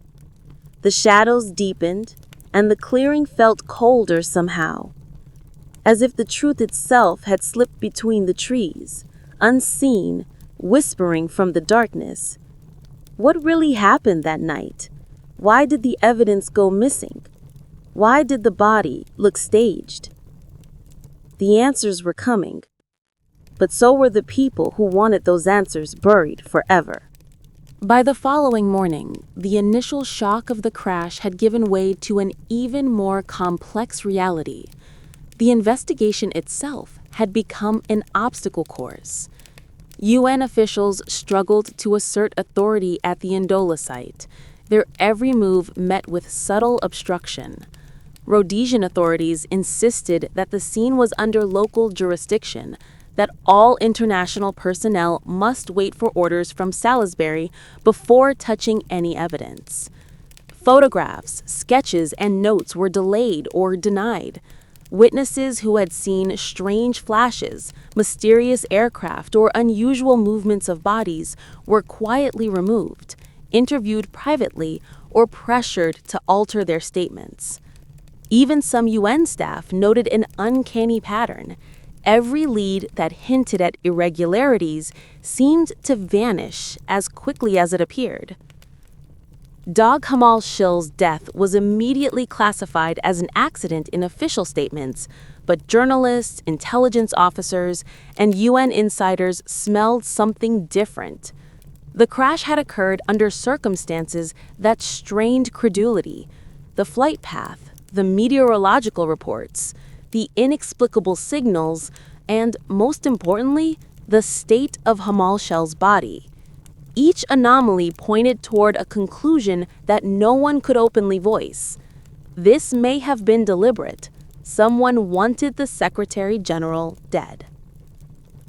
The shadows deepened, and the clearing felt colder somehow, as if the truth itself had slipped between the trees, unseen, whispering from the darkness. What really happened that night? Why did the evidence go missing? Why did the body look staged? The answers were coming, but so were the people who wanted those answers buried forever. By the following morning, the initial shock of the crash had given way to an even more complex reality. The investigation itself had become an obstacle course. UN officials struggled to assert authority at the Ndola site, their every move met with subtle obstruction. Rhodesian authorities insisted that the scene was under local jurisdiction, that all international personnel must wait for orders from Salisbury before touching any evidence. Photographs, sketches, and notes were delayed or denied. Witnesses who had seen strange flashes, mysterious aircraft, or unusual movements of bodies were quietly removed, interviewed privately, or pressured to alter their statements. Even some UN staff noted an uncanny pattern. Every lead that hinted at irregularities seemed to vanish as quickly as it appeared. Dag Hammarskjo's death was immediately classified as an accident in official statements, but journalists, intelligence officers, and UN insiders smelled something different. The crash had occurred under circumstances that strained credulity. The flight path, the meteorological reports, the inexplicable signals, and, most importantly, the state of Hammarskjo's body. Each anomaly pointed toward a conclusion that no one could openly voice. This may have been deliberate. Someone wanted the Secretary General dead.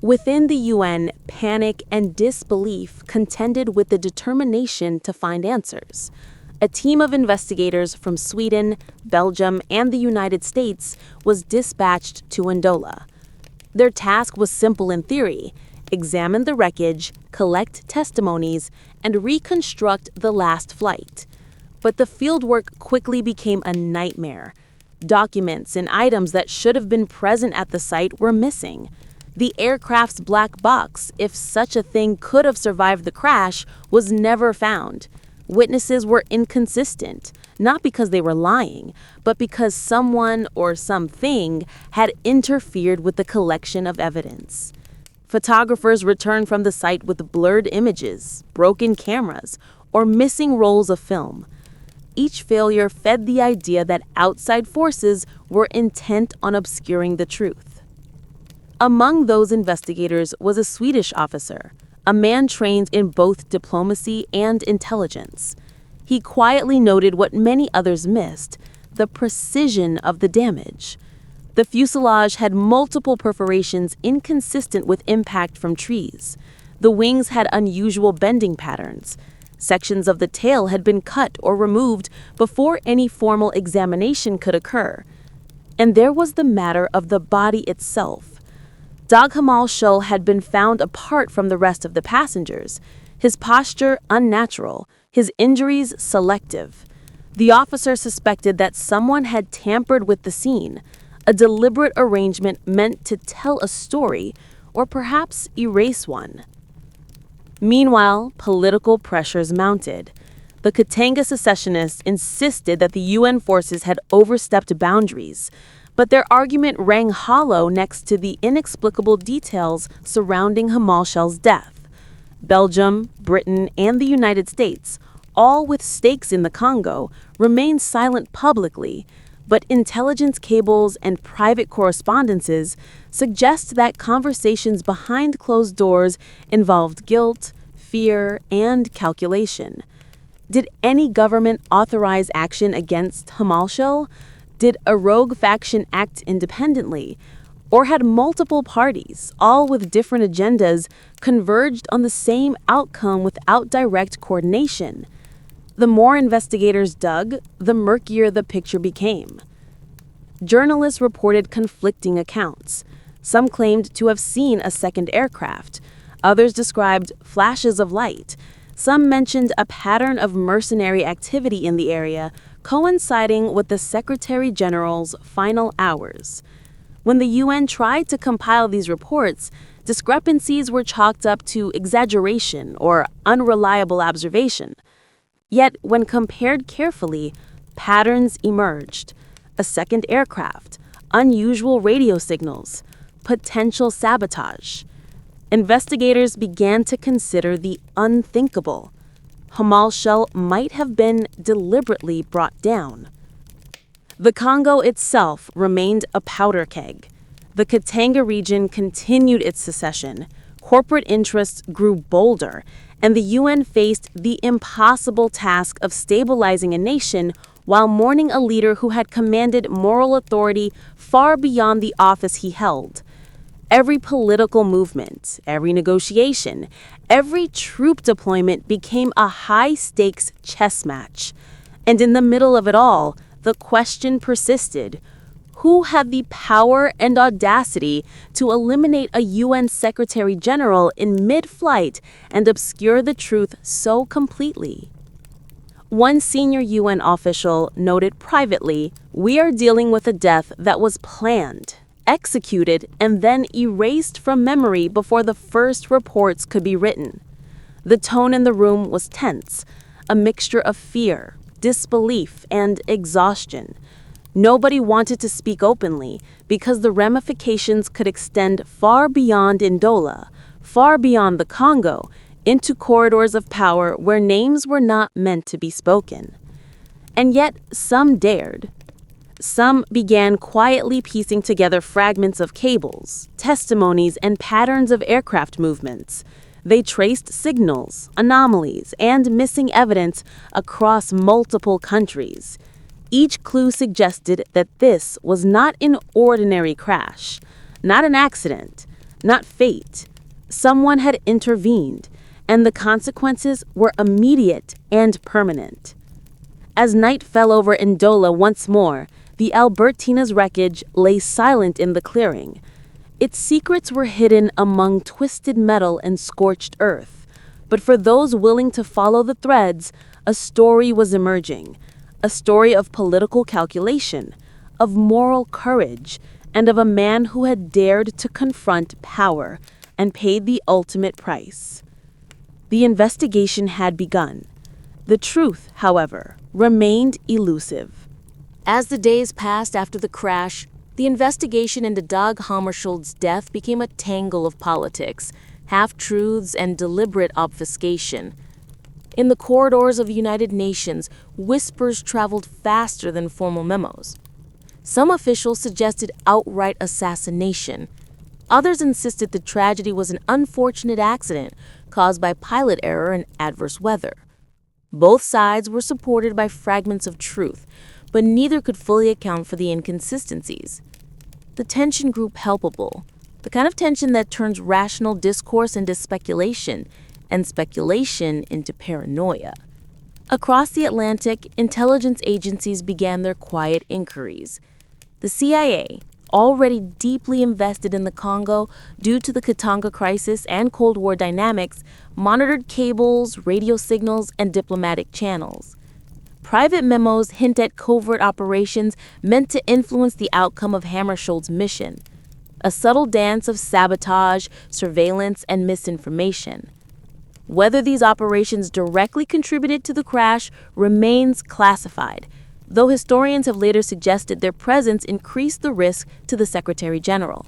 Within the UN, panic and disbelief contended with the determination to find answers. A team of investigators from Sweden, Belgium, and the United States was dispatched to Ndola. Their task was simple in theory: examine the wreckage, collect testimonies, and reconstruct the last flight. But the fieldwork quickly became a nightmare. Documents and items that should have been present at the site were missing. The aircraft's black box, if such a thing could have survived the crash, was never found. Witnesses were inconsistent, not because they were lying, but because someone or something had interfered with the collection of evidence. Photographers returned from the site with blurred images, broken cameras, or missing rolls of film. Each failure fed the idea that outside forces were intent on obscuring the truth. Among those investigators was a Swedish officer, a man trained in both diplomacy and intelligence. He quietly noted what many others missed: the precision of the damage. The fuselage had multiple perforations inconsistent with impact from trees. The wings had unusual bending patterns. Sections of the tail had been cut or removed before any formal examination could occur. And there was the matter of the body itself. Dag Hammarskjo had been found apart from the rest of the passengers, his posture unnatural, his injuries selective. The officer suspected that someone had tampered with the scene, a deliberate arrangement meant to tell a story or perhaps erase one. Meanwhile, political pressures mounted. The Katanga secessionists insisted that the UN forces had overstepped boundaries, but their argument rang hollow next to the inexplicable details surrounding Hammarskjo's death. Belgium, Britain, and the United States, all with stakes in the Congo, remained silent publicly, but intelligence cables and private correspondences suggest that conversations behind closed doors involved guilt, fear, and calculation. Did any government authorize action against Hammarskjo? Did a rogue faction act independently? Or had multiple parties, all with different agendas, converged on the same outcome without direct coordination? The more investigators dug, the murkier the picture became. Journalists reported conflicting accounts. Some claimed to have seen a second aircraft. Others described flashes of light. Some mentioned a pattern of mercenary activity in the area, coinciding with the Secretary General's final hours. When the UN tried to compile these reports, discrepancies were chalked up to exaggeration or unreliable observation. Yet, when compared carefully, patterns emerged. A second aircraft, unusual radio signals, potential sabotage. Investigators began to consider the unthinkable. Hammarskjo might have been deliberately brought down. The Congo itself remained a powder keg. The Katanga region continued its secession. Corporate interests grew bolder, and the UN faced the impossible task of stabilizing a nation while mourning a leader who had commanded moral authority far beyond the office he held. Every political movement, every negotiation, every troop deployment became a high-stakes chess match. And in the middle of it all, the question persisted: who had the power and audacity to eliminate a UN Secretary General in mid-flight and obscure the truth so completely? One senior UN official noted privately, "We are dealing with a death that was planned, executed, and then erased from memory before the first reports could be written." The tone in the room was tense, a mixture of fear, disbelief, and exhaustion. Nobody wanted to speak openly because the ramifications could extend far beyond Ndola, far beyond the Congo, into corridors of power where names were not meant to be spoken. And yet, some dared. Some began quietly piecing together fragments of cables, testimonies, and patterns of aircraft movements. They traced signals, anomalies, and missing evidence across multiple countries. Each clue suggested that this was not an ordinary crash, not an accident, not fate. Someone had intervened, and the consequences were immediate and permanent. As night fell over Ndola once more, the Albertina's wreckage lay silent in the clearing. Its secrets were hidden among twisted metal and scorched earth. But for those willing to follow the threads, a story was emerging. A story of political calculation, of moral courage, and of a man who had dared to confront power and paid the ultimate price. The investigation had begun. The truth, however, remained elusive. As the days passed after the crash, the investigation into Dag Hammarskjold's death became a tangle of politics, half-truths, and deliberate obfuscation. In the corridors of the United Nations, whispers traveled faster than formal memos. Some officials suggested outright assassination. Others insisted the tragedy was an unfortunate accident caused by pilot error and adverse weather. Both sides were supported by fragments of truth, but neither could fully account for the inconsistencies. The tension grew palpable, the kind of tension that turns rational discourse into speculation, and speculation into paranoia. Across the Atlantic, intelligence agencies began their quiet inquiries. The CIA, already deeply invested in the Congo due to the Katanga crisis and Cold War dynamics, monitored cables, radio signals, and diplomatic channels. Private memos hint at covert operations meant to influence the outcome of Hammarskjold's mission, a subtle dance of sabotage, surveillance, and misinformation. Whether these operations directly contributed to the crash remains classified, though historians have later suggested their presence increased the risk to the Secretary General.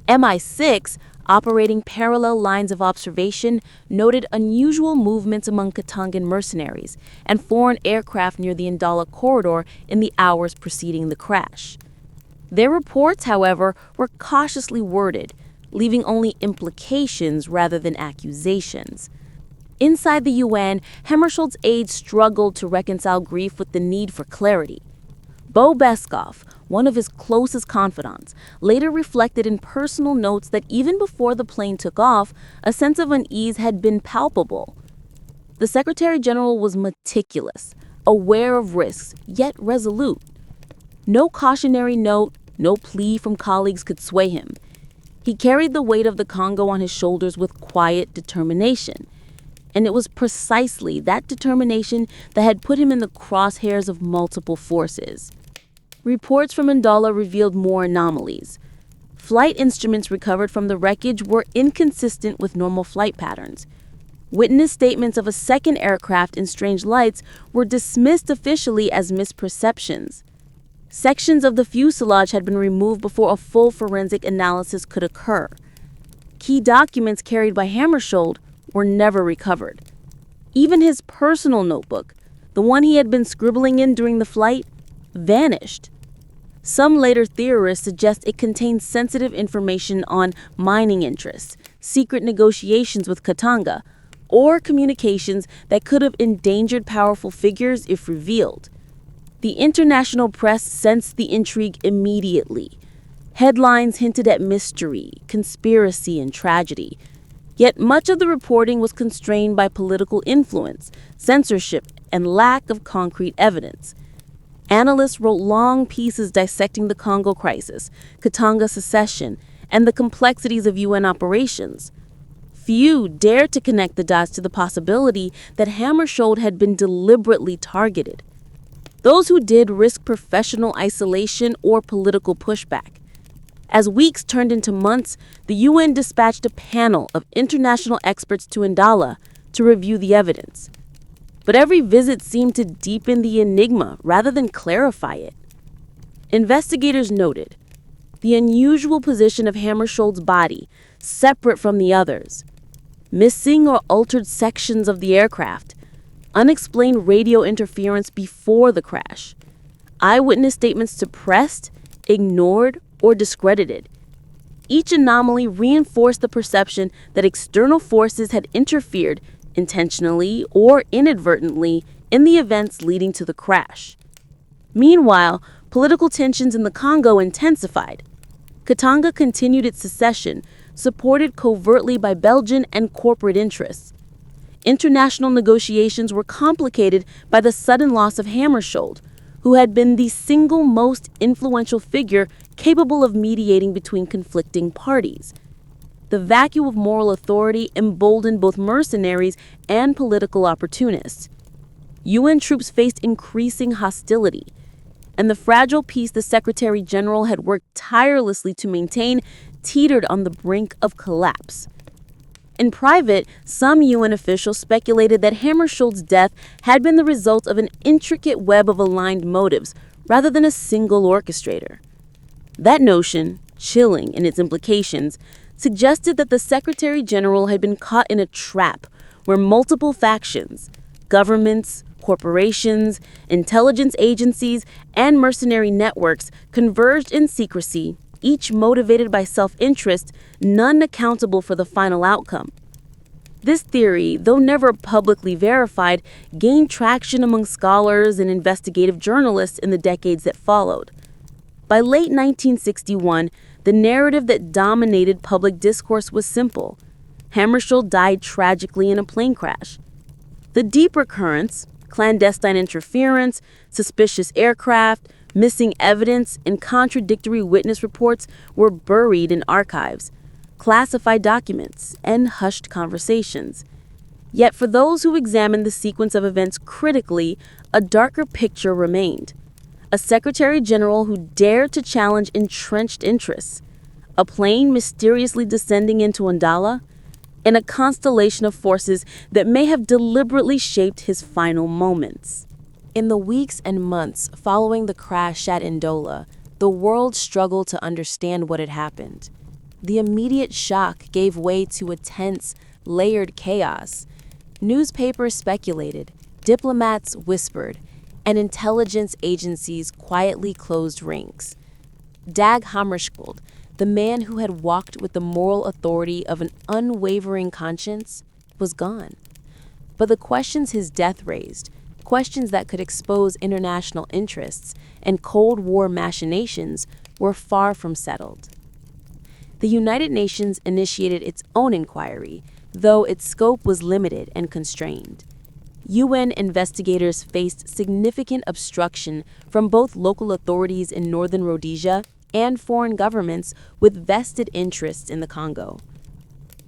MI6, operating parallel lines of observation, noted unusual movements among Katangan mercenaries and foreign aircraft near the Ndala corridor in the hours preceding the crash. Their reports, however, were cautiously worded, leaving only implications rather than accusations. Inside the UN, Hammarskjold's aides struggled to reconcile grief with the need for clarity. Bo Beskov, one of his closest confidants, later reflected in personal notes that even before the plane took off, a sense of unease had been palpable. The Secretary General was meticulous, aware of risks, yet resolute. No cautionary note, no plea from colleagues could sway him. He carried the weight of the Congo on his shoulders with quiet determination. And it was precisely that determination that had put him in the crosshairs of multiple forces. Reports from Ndala revealed more anomalies. Flight instruments recovered from the wreckage were inconsistent with normal flight patterns. Witness statements of a second aircraft in strange lights were dismissed officially as misperceptions. Sections of the fuselage had been removed before a full forensic analysis could occur. Key documents carried by Hammarskjold were never recovered. Even his personal notebook, the one he had been scribbling in during the flight, vanished. Some later theorists suggest it contained sensitive information on mining interests, secret negotiations with Katanga, or communications that could have endangered powerful figures if revealed. The international press sensed the intrigue immediately. Headlines hinted at mystery, conspiracy, and tragedy. Yet much of the reporting was constrained by political influence, censorship, and lack of concrete evidence. Analysts wrote long pieces dissecting the Congo crisis, Katanga secession, and the complexities of UN operations. Few dared to connect the dots to the possibility that Hammarskjold had been deliberately targeted. Those who did risked professional isolation or political pushback. As weeks turned into months, the UN dispatched a panel of international experts to Ndala to review the evidence. But every visit seemed to deepen the enigma rather than clarify it. Investigators noted the unusual position of Hammarskjold's body, separate from the others, missing or altered sections of the aircraft, unexplained radio interference before the crash, eyewitness statements suppressed, ignored, or discredited. Each anomaly reinforced the perception that external forces had interfered, intentionally or inadvertently, in the events leading to the crash. Meanwhile, political tensions in the Congo intensified. Katanga continued its secession, supported covertly by Belgian and corporate interests. International negotiations were complicated by the sudden loss of Hammarskjold, who had been the single most influential figure capable of mediating between conflicting parties. The vacuum of moral authority emboldened both mercenaries and political opportunists. UN troops faced increasing hostility, and the fragile peace the Secretary General had worked tirelessly to maintain teetered on the brink of collapse. In private, some UN officials speculated that Hammarskjold's death had been the result of an intricate web of aligned motives rather than a single orchestrator. That notion, chilling in its implications, suggested that the Secretary General had been caught in a trap where multiple factions, governments, corporations, intelligence agencies, and mercenary networks converged in secrecy, each motivated by self-interest, none accountable for the final outcome. This theory, though never publicly verified, gained traction among scholars and investigative journalists in the decades that followed. By late 1961, the narrative that dominated public discourse was simple. Hammarskjold died tragically in a plane crash. The deeper currents, clandestine interference, suspicious aircraft, Missing evidence and contradictory witness reports were buried in archives, classified documents, and hushed conversations. Yet for those who examined the sequence of events critically, a darker picture remained. A Secretary General who dared to challenge entrenched interests, a plane mysteriously descending into Ndala, and a constellation of forces that may have deliberately shaped his final moments. In the weeks and months following the crash at Ndola, the world struggled to understand what had happened. The immediate shock gave way to a tense, layered chaos. Newspapers speculated, diplomats whispered, and intelligence agencies quietly closed ranks. Dag Hammarskjo, the man who had walked with the moral authority of an unwavering conscience, was gone. But the questions his death raised, questions that could expose international interests and Cold War machinations, were far from settled. The United Nations initiated its own inquiry, though its scope was limited and constrained. UN investigators faced significant obstruction from both local authorities in northern Rhodesia and foreign governments with vested interests in the Congo.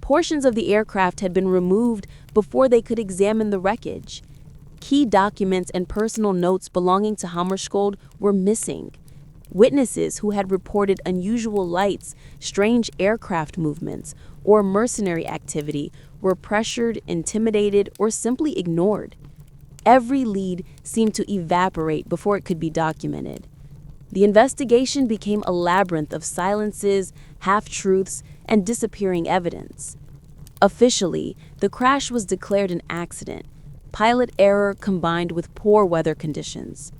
Portions of the aircraft had been removed before they could examine the wreckage. Key documents and personal notes belonging to Hammarskjo were missing. Witnesses who had reported unusual lights, strange aircraft movements, or mercenary activity were pressured, intimidated, or simply ignored. Every lead seemed to evaporate before it could be documented. The investigation became a labyrinth of silences, half-truths, and disappearing evidence. Officially, the crash was declared an accident, pilot error combined with poor weather conditions.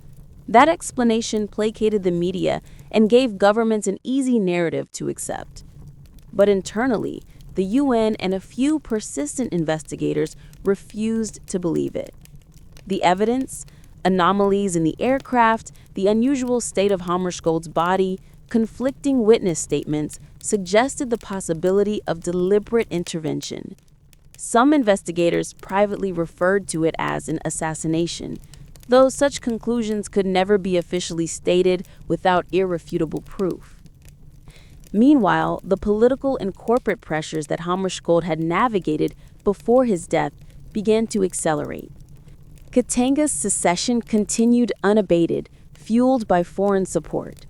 That explanation placated the media and gave governments an easy narrative to accept. But internally, the UN and a few persistent investigators refused to believe it. The evidence, anomalies in the aircraft, the unusual state of Hammarskjold's body, conflicting witness statements suggested the possibility of deliberate intervention. Some investigators privately referred to it as an assassination, though such conclusions could never be officially stated without irrefutable proof. Meanwhile, the political and corporate pressures that Hammarskjold had navigated before his death began to accelerate. Katanga's secession continued unabated, fueled by foreign support.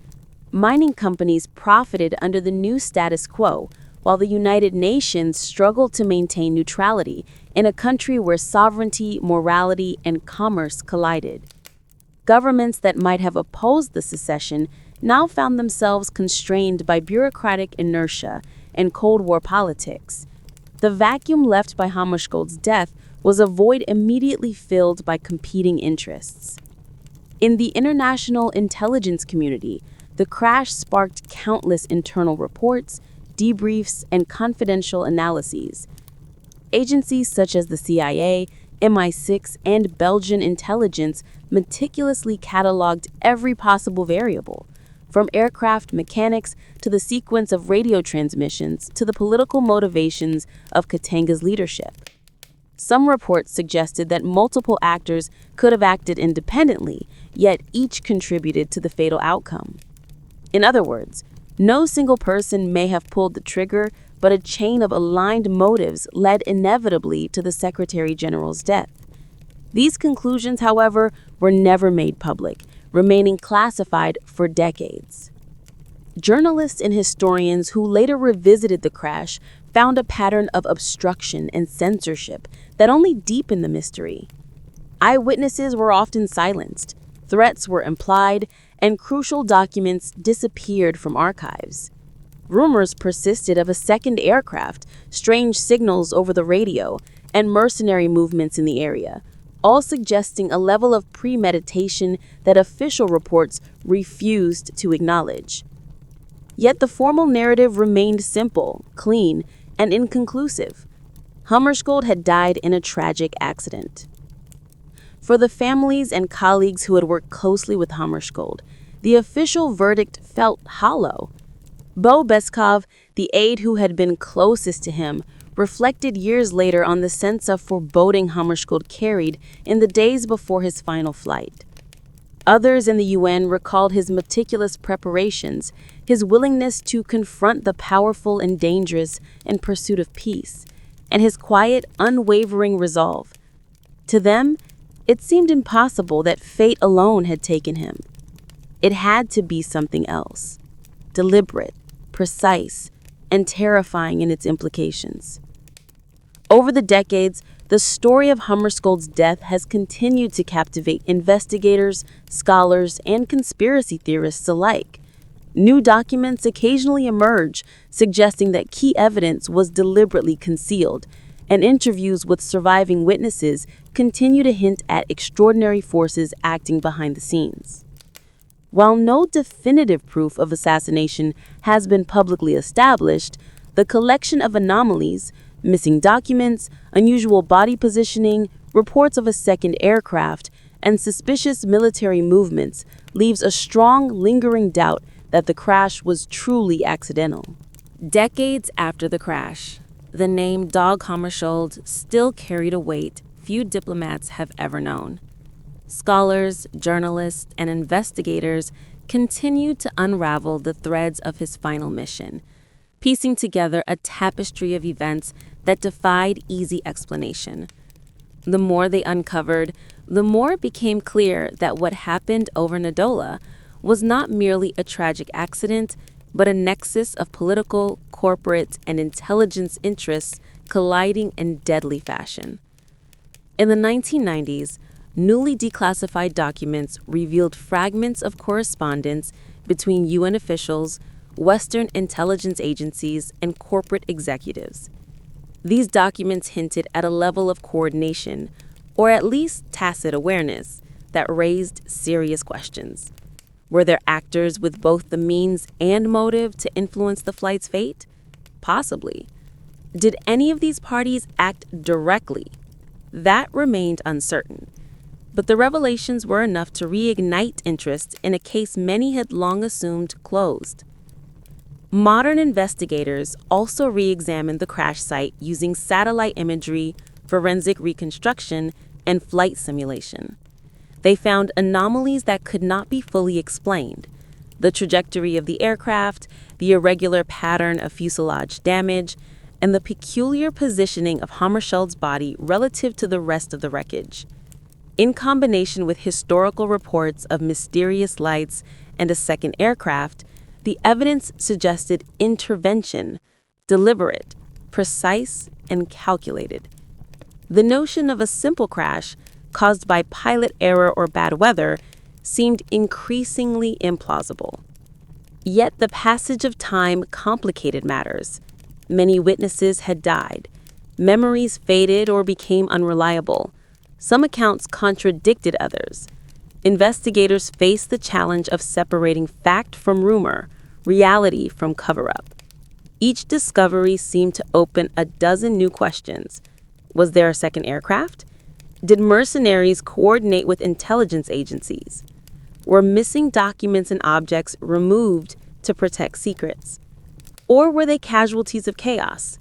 Mining companies profited under the new status quo, while the United Nations struggled to maintain neutrality in a country where sovereignty, morality, and commerce collided. Governments that might have opposed the secession now found themselves constrained by bureaucratic inertia and Cold War politics. The vacuum left by Hammarskjold's death was a void immediately filled by competing interests. In the international intelligence community, the crash sparked countless internal reports, debriefs, and confidential analyses. Agencies such as the CIA, MI6, and Belgian intelligence meticulously cataloged every possible variable, from aircraft mechanics to the sequence of radio transmissions to the political motivations of Katanga's leadership. Some reports suggested that multiple actors could have acted independently, yet each contributed to the fatal outcome. In other words, no single person may have pulled the trigger, but a chain of aligned motives led inevitably to the Secretary General's death. These conclusions, however, were never made public, remaining classified for decades. Journalists and historians who later revisited the crash found a pattern of obstruction and censorship that only deepened the mystery. Eyewitnesses were often silenced, threats were implied, and crucial documents disappeared from archives. Rumors persisted of a second aircraft, strange signals over the radio, and mercenary movements in the area, all suggesting a level of premeditation that official reports refused to acknowledge. Yet the formal narrative remained simple, clean, and inconclusive. Hammarskjold had died in a tragic accident. For the families and colleagues who had worked closely with Hammarskjold, the official verdict felt hollow. Bo Beskov, the aide who had been closest to him, reflected years later on the sense of foreboding Hammarskjold carried in the days before his final flight. Others in the UN recalled his meticulous preparations, his willingness to confront the powerful and dangerous in pursuit of peace, and his quiet, unwavering resolve. To them, it seemed impossible that fate alone had taken him. It had to be something else, deliberate, precise, and terrifying in its implications. Over the decades, the story of Hammarskjold's death has continued to captivate investigators, scholars, and conspiracy theorists alike. New documents occasionally emerge, suggesting that key evidence was deliberately concealed, and interviews with surviving witnesses continue to hint at extraordinary forces acting behind the scenes. While no definitive proof of assassination has been publicly established, the collection of anomalies, missing documents, unusual body positioning, reports of a second aircraft, and suspicious military movements leaves a strong, lingering doubt that the crash was truly accidental. Decades after the crash, the name Dag Hammarskjold still carried a weight few diplomats have ever known. Scholars, journalists, and investigators continued to unravel the threads of his final mission, piecing together a tapestry of events that defied easy explanation. The more they uncovered, the more it became clear that what happened over Nadola was not merely a tragic accident, but a nexus of political, corporate, and intelligence interests colliding in deadly fashion. In the 1990s, newly declassified documents revealed fragments of correspondence between UN officials, Western intelligence agencies, and corporate executives. These documents hinted at a level of coordination, or at least tacit awareness, that raised serious questions. Were there actors with both the means and motive to influence the flight's fate? Possibly. Did any of these parties act directly? That remained uncertain. But the revelations were enough to reignite interest in a case many had long assumed closed. Modern investigators also re-examined the crash site using satellite imagery, forensic reconstruction, and flight simulation. They found anomalies that could not be fully explained: the trajectory of the aircraft, the irregular pattern of fuselage damage, and the peculiar positioning of Hammarskjold's body relative to the rest of the wreckage. In combination with historical reports of mysterious lights and a second aircraft, the evidence suggested intervention, deliberate, precise, and calculated. The notion of a simple crash caused by pilot error or bad weather seemed increasingly implausible. Yet the passage of time complicated matters. Many witnesses had died. Memories faded or became unreliable. Some accounts contradicted others. Investigators faced the challenge of separating fact from rumor, reality from cover-up. Each discovery seemed to open a dozen new questions. Was there a second aircraft? Did mercenaries coordinate with intelligence agencies? Were missing documents and objects removed to protect secrets? Or were they casualties of chaos?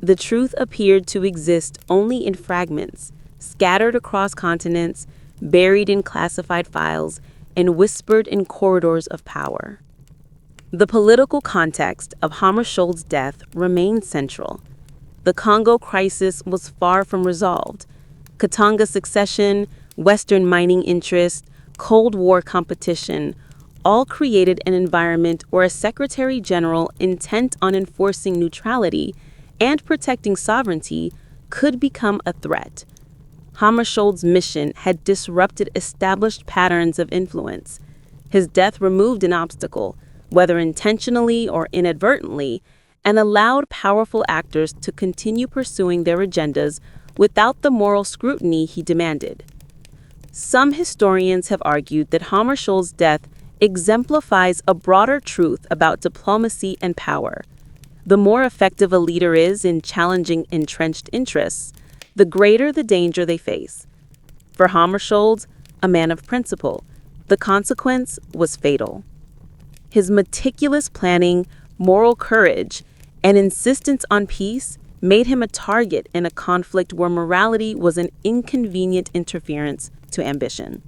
The truth appeared to exist only in fragments, scattered across continents, buried in classified files, and whispered in corridors of power. The political context of Hammarskjold's death remained central. The Congo crisis was far from resolved. Katanga succession, Western mining interest, Cold War competition all created an environment where a Secretary General intent on enforcing neutrality and protecting sovereignty could become a threat. Hammarskjold's mission had disrupted established patterns of influence. His death removed an obstacle, whether intentionally or inadvertently, and allowed powerful actors to continue pursuing their agendas without the moral scrutiny he demanded. Some historians have argued that Hammarskjold's death exemplifies a broader truth about diplomacy and power. The more effective a leader is in challenging entrenched interests, the greater the danger they face. For Hammarskjold, a man of principle, the consequence was fatal. His meticulous planning, moral courage, and insistence on peace made him a target in a conflict where morality was an inconvenient interference to ambition.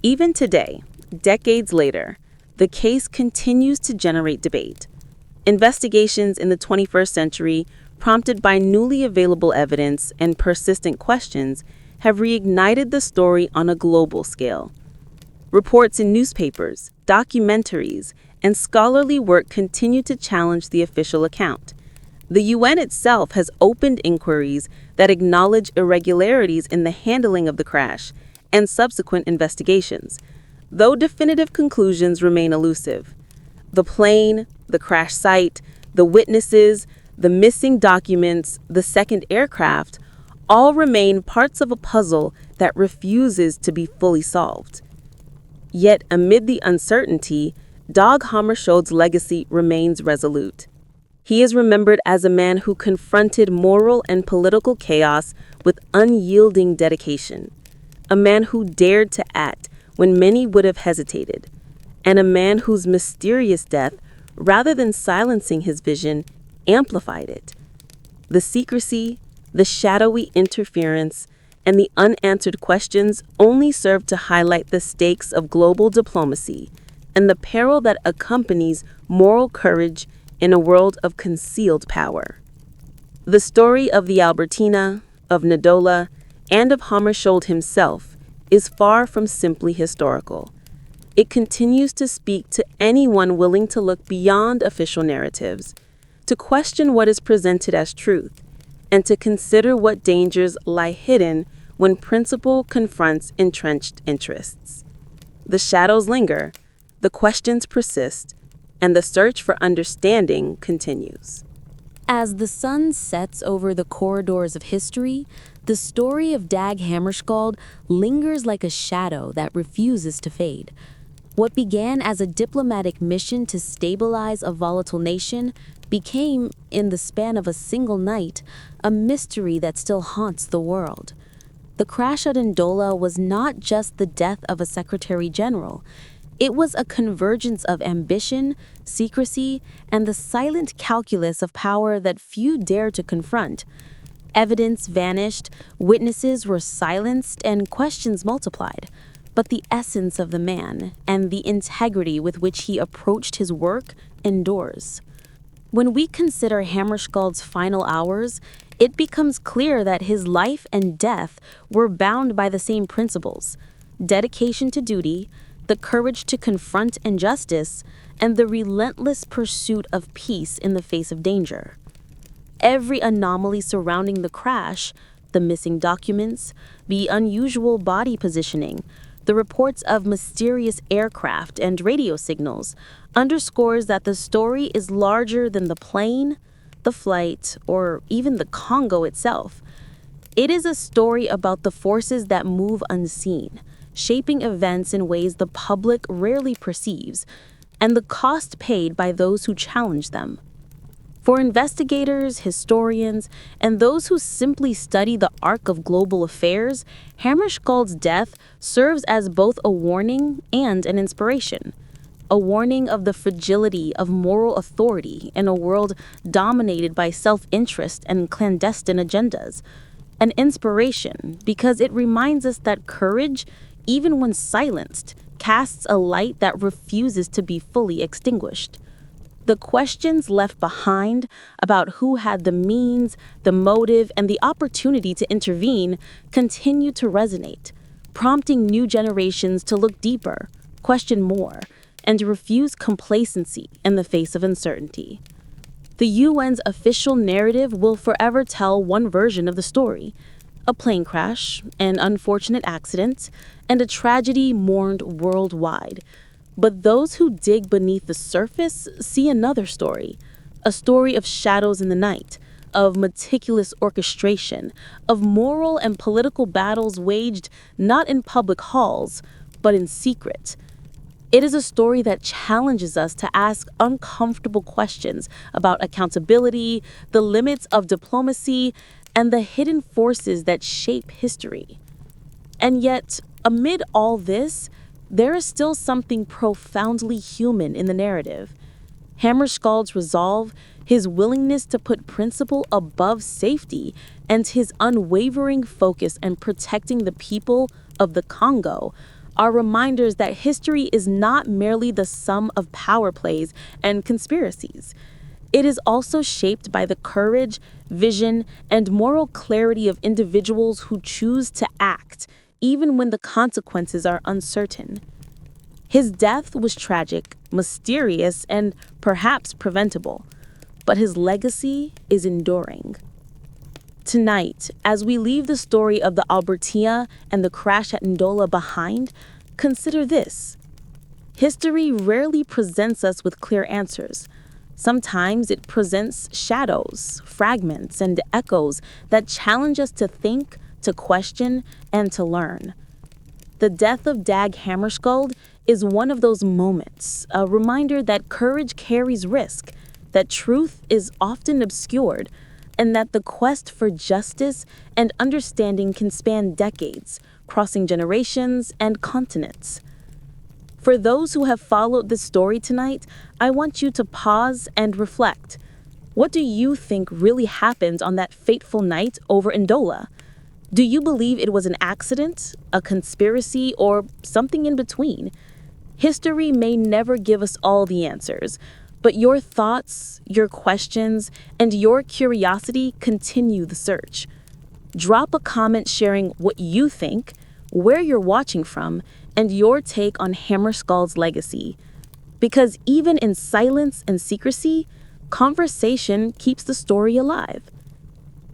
Even today, decades later, the case continues to generate debate. Investigations in the 21st century, prompted by newly available evidence and persistent questions, have reignited the story on a global scale. Reports in newspapers, documentaries, and scholarly work continue to challenge the official account. The UN itself has opened inquiries that acknowledge irregularities in the handling of the crash and subsequent investigations, though definitive conclusions remain elusive. The plane, the crash site, the witnesses, the missing documents, the second aircraft all remain parts of a puzzle that refuses to be fully solved. Yet, amid the uncertainty, Dag Hammarskjold's legacy remains resolute. He is remembered as a man who confronted moral and political chaos with unyielding dedication, a man who dared to act when many would have hesitated, and a man whose mysterious death, rather than silencing his vision, amplified it. The secrecy, the shadowy interference, and the unanswered questions only serve to highlight the stakes of global diplomacy and the peril that accompanies moral courage in a world of concealed power. The story of the Albertina, of Nadola, and of Hammarskjold himself is far from simply historical. It continues to speak to anyone willing to look beyond official narratives, to question what is presented as truth, and to consider what dangers lie hidden when principle confronts entrenched interests. The shadows linger, the questions persist, and the search for understanding continues. As the sun sets over the corridors of history, the story of Dag Hammarskjold lingers like a shadow that refuses to fade. What began as a diplomatic mission to stabilize a volatile nation became, in the span of a single night, a mystery that still haunts the world. The crash at Ndola was not just the death of a secretary general. It was a convergence of ambition, secrecy, and the silent calculus of power that few dared to confront. Evidence vanished, witnesses were silenced, and questions multiplied. But the essence of the man and the integrity with which he approached his work endures. When we consider Hammarskjold's final hours, it becomes clear that his life and death were bound by the same principles: dedication to duty, the courage to confront injustice, and the relentless pursuit of peace in the face of danger. Every anomaly surrounding the crash, the missing documents, the unusual body positioning, the reports of mysterious aircraft and radio signals, underscores that the story is larger than the plane, the flight, or even the Congo itself. It is a story about the forces that move unseen, shaping events in ways the public rarely perceives, and the cost paid by those who challenge them. For investigators, historians, and those who simply study the arc of global affairs, Hammarskjold's death serves as both a warning and an inspiration. A warning of the fragility of moral authority in a world dominated by self-interest and clandestine agendas. An inspiration because it reminds us that courage, even when silenced, casts a light that refuses to be fully extinguished. The questions left behind about who had the means, the motive, and the opportunity to intervene continue to resonate, prompting new generations to look deeper, question more, and refuse complacency in the face of uncertainty. The UN's official narrative will forever tell one version of the story: a plane crash, an unfortunate accident, and a tragedy mourned worldwide. But those who dig beneath the surface see another story, a story of shadows in the night, of meticulous orchestration, of moral and political battles waged not in public halls, but in secret. It is a story that challenges us to ask uncomfortable questions about accountability, the limits of diplomacy, and the hidden forces that shape history. And yet, amid all this, there is still something profoundly human in the narrative. Hammarskjold's resolve, his willingness to put principle above safety, and his unwavering focus on protecting the people of the Congo are reminders that history is not merely the sum of power plays and conspiracies. It is also shaped by the courage, vision, and moral clarity of individuals who choose to act, even when the consequences are uncertain. His death was tragic, mysterious, and perhaps preventable, but his legacy is enduring. Tonight, as we leave the story of the Albertina and the crash at Ndola behind, consider this. History rarely presents us with clear answers. Sometimes it presents shadows, fragments, and echoes that challenge us to think, to question, and to learn. The death of Dag Hammarskjold is one of those moments, a reminder that courage carries risk, that truth is often obscured, and that the quest for justice and understanding can span decades, crossing generations and continents. For those who have followed this story tonight, I want you to pause and reflect. What do you think really happened on that fateful night over Ndola? Do you believe it was an accident, a conspiracy, or something in between? History may never give us all the answers, but your thoughts, your questions, and your curiosity continue the search. Drop a comment sharing what you think, where you're watching from, and your take on Hammarskjold's legacy. Because even in silence and secrecy, conversation keeps the story alive.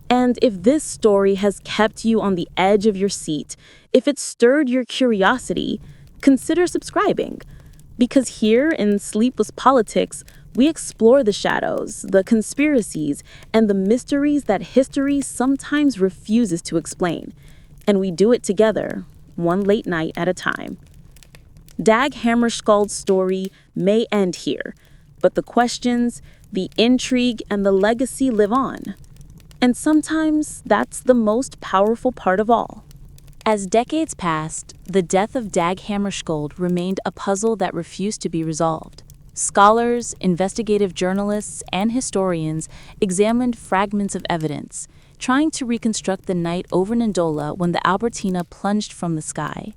And if this story has kept you on the edge of your seat, if it stirred your curiosity, consider subscribing. Because here in Sleepless Politics, we explore the shadows, the conspiracies, and the mysteries that history sometimes refuses to explain. And we do it together, one late night at a time. Dag Hammarskjold's story may end here, but the questions, the intrigue, and the legacy live on. And sometimes that's the most powerful part of all. As decades passed, the death of Dag Hammarskjold remained a puzzle that refused to be resolved. Scholars, investigative journalists, and historians examined fragments of evidence, trying to reconstruct the night over Ndola when the Albertina plunged from the sky.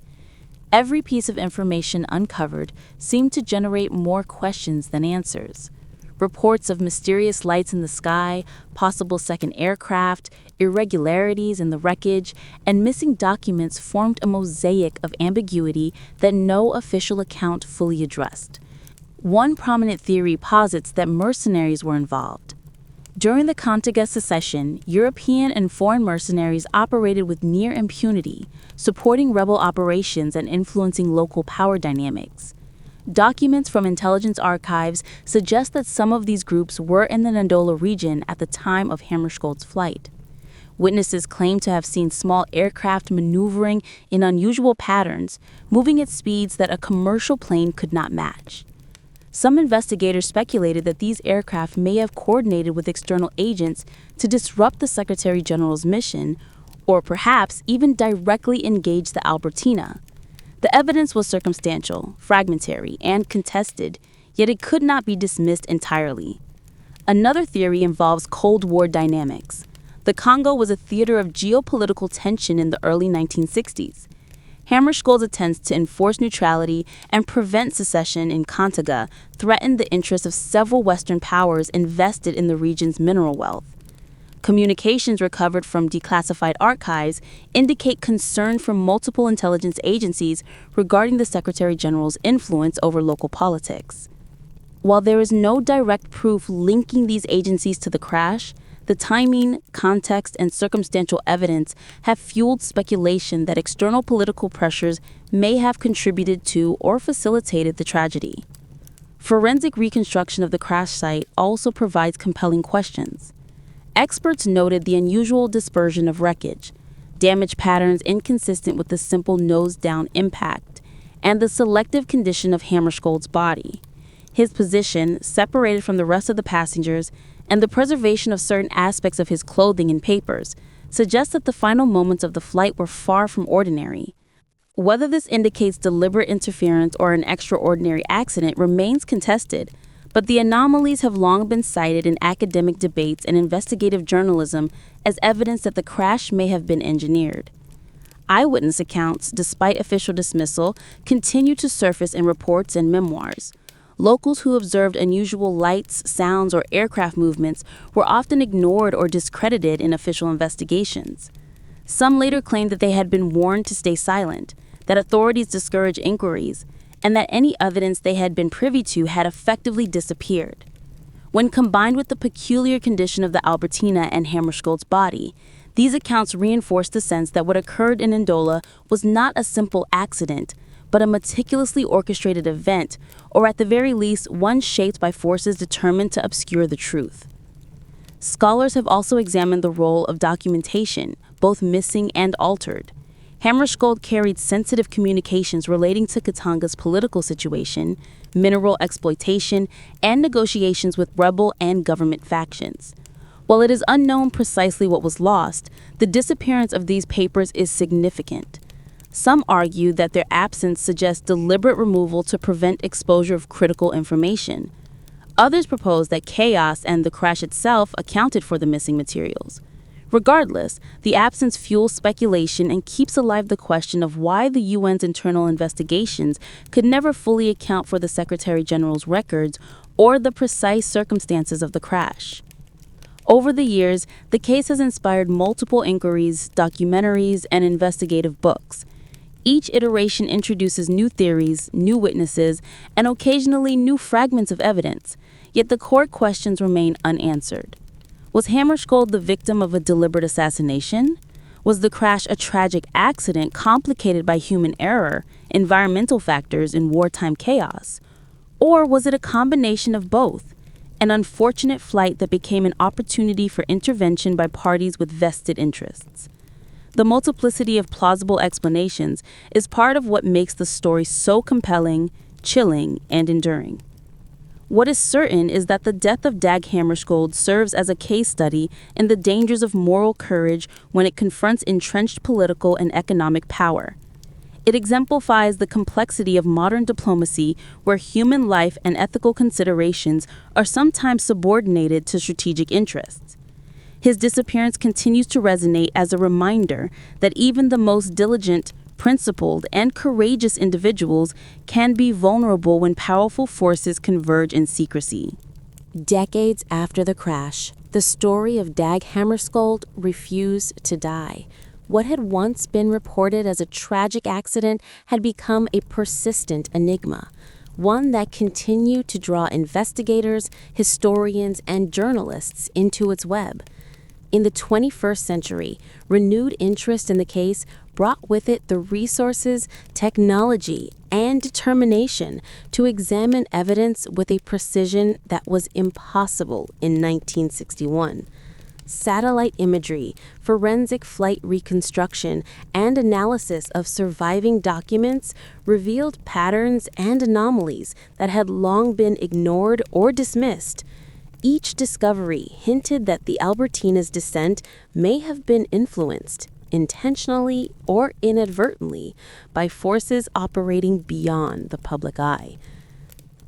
Every piece of information uncovered seemed to generate more questions than answers. Reports of mysterious lights in the sky, possible second aircraft, irregularities in the wreckage, and missing documents formed a mosaic of ambiguity that no official account fully addressed. One prominent theory posits that mercenaries were involved. During the Congo secession, European and foreign mercenaries operated with near impunity, supporting rebel operations and influencing local power dynamics. Documents from intelligence archives suggest that some of these groups were in the Ndola region at the time of Hammarskjold's flight. Witnesses claim to have seen small aircraft maneuvering in unusual patterns, moving at speeds that a commercial plane could not match. Some investigators speculated that these aircraft may have coordinated with external agents to disrupt the Secretary General's mission, or perhaps even directly engage the Albertina. The evidence was circumstantial, fragmentary, and contested, yet it could not be dismissed entirely. Another theory involves Cold War dynamics. The Congo was a theater of geopolitical tension in the early 1960s. Hammarskjold's attempts to enforce neutrality and prevent secession in Congo threatened the interests of several Western powers invested in the region's mineral wealth. Communications recovered from declassified archives indicate concern from multiple intelligence agencies regarding the Secretary General's influence over local politics. While there is no direct proof linking these agencies to the crash, the timing, context, and circumstantial evidence have fueled speculation that external political pressures may have contributed to or facilitated the tragedy. Forensic reconstruction of the crash site also provides compelling questions. Experts noted the unusual dispersion of wreckage, damage patterns inconsistent with the simple nose-down impact, and the selective condition of Hammarskjold's body. His position, separated from the rest of the passengers, and the preservation of certain aspects of his clothing and papers suggest that the final moments of the flight were far from ordinary. Whether this indicates deliberate interference or an extraordinary accident remains contested, but the anomalies have long been cited in academic debates and investigative journalism as evidence that the crash may have been engineered. Eyewitness accounts, despite official dismissal, continue to surface in reports and memoirs. Locals who observed unusual lights, sounds, or aircraft movements were often ignored or discredited in official investigations. Some later claimed that they had been warned to stay silent, that authorities discouraged inquiries, and that any evidence they had been privy to had effectively disappeared. When combined with the peculiar condition of the Albertina and Hammarskjold's body, these accounts reinforced the sense that what occurred in Ndola was not a simple accident, but a meticulously orchestrated event, or at the very least, one shaped by forces determined to obscure the truth. Scholars have also examined the role of documentation, both missing and altered. Hammarskjold carried sensitive communications relating to Katanga's political situation, mineral exploitation, and negotiations with rebel and government factions. While it is unknown precisely what was lost, the disappearance of these papers is significant. Some argue that their absence suggests deliberate removal to prevent exposure of critical information. Others propose that chaos and the crash itself accounted for the missing materials. Regardless, the absence fuels speculation and keeps alive the question of why the UN's internal investigations could never fully account for the Secretary General's records or the precise circumstances of the crash. Over the years, the case has inspired multiple inquiries, documentaries, and investigative books. Each iteration introduces new theories, new witnesses, and occasionally new fragments of evidence, yet the core questions remain unanswered. Was Hammarskjold the victim of a deliberate assassination? Was the crash a tragic accident complicated by human error, environmental factors, and wartime chaos? Or was it a combination of both? An unfortunate flight that became an opportunity for intervention by parties with vested interests. The multiplicity of plausible explanations is part of what makes the story so compelling, chilling, and enduring. What is certain is that the death of Dag Hammarskjold serves as a case study in the dangers of moral courage when it confronts entrenched political and economic power. It exemplifies the complexity of modern diplomacy where human life and ethical considerations are sometimes subordinated to strategic interests. His disappearance continues to resonate as a reminder that even the most diligent, principled, and courageous individuals can be vulnerable when powerful forces converge in secrecy. Decades after the crash, the story of Dag Hammarskjold refused to die. What had once been reported as a tragic accident had become a persistent enigma, one that continued to draw investigators, historians, and journalists into its web. In the 21st century, renewed interest in the case brought with it the resources, technology, and determination to examine evidence with a precision that was impossible in 1961. Satellite imagery, forensic flight reconstruction, and analysis of surviving documents revealed patterns and anomalies that had long been ignored or dismissed. Each discovery hinted that the Albertina's descent may have been influenced, intentionally or inadvertently, by forces operating beyond the public eye.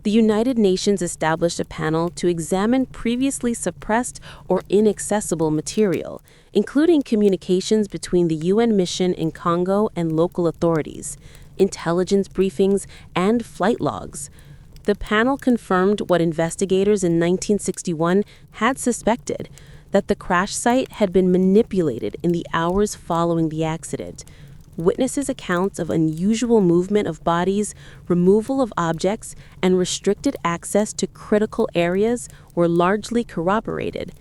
The United Nations established a panel to examine previously suppressed or inaccessible material, including communications between the UN mission in Congo and local authorities, intelligence briefings, and flight logs. The panel confirmed what investigators in 1961 had suspected, that the crash site had been manipulated in the hours following the accident. Witnesses' accounts of unusual movement of bodies, removal of objects, and restricted access to critical areas were largely corroborated.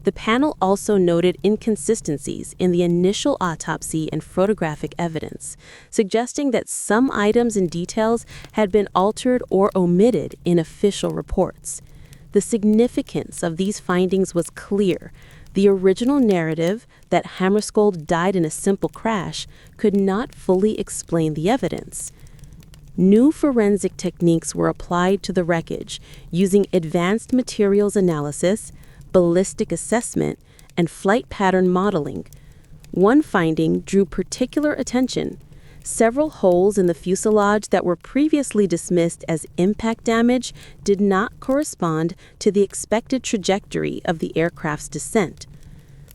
The panel also noted inconsistencies in the initial autopsy and photographic evidence, suggesting that some items and details had been altered or omitted in official reports. The significance of these findings was clear. The original narrative that Hammarskjold died in a simple crash could not fully explain the evidence. New forensic techniques were applied to the wreckage using advanced materials analysis, ballistic assessment, and flight pattern modeling. One finding drew particular attention. Several holes in the fuselage that were previously dismissed as impact damage did not correspond to the expected trajectory of the aircraft's descent.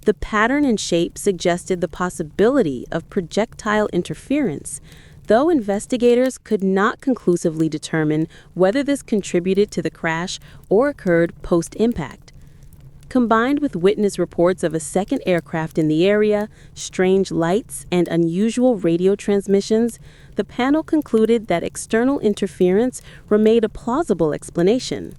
The pattern and shape suggested the possibility of projectile interference, though investigators could not conclusively determine whether this contributed to the crash or occurred post-impact. Combined with witness reports of a second aircraft in the area, strange lights, and unusual radio transmissions, the panel concluded that external interference remained a plausible explanation.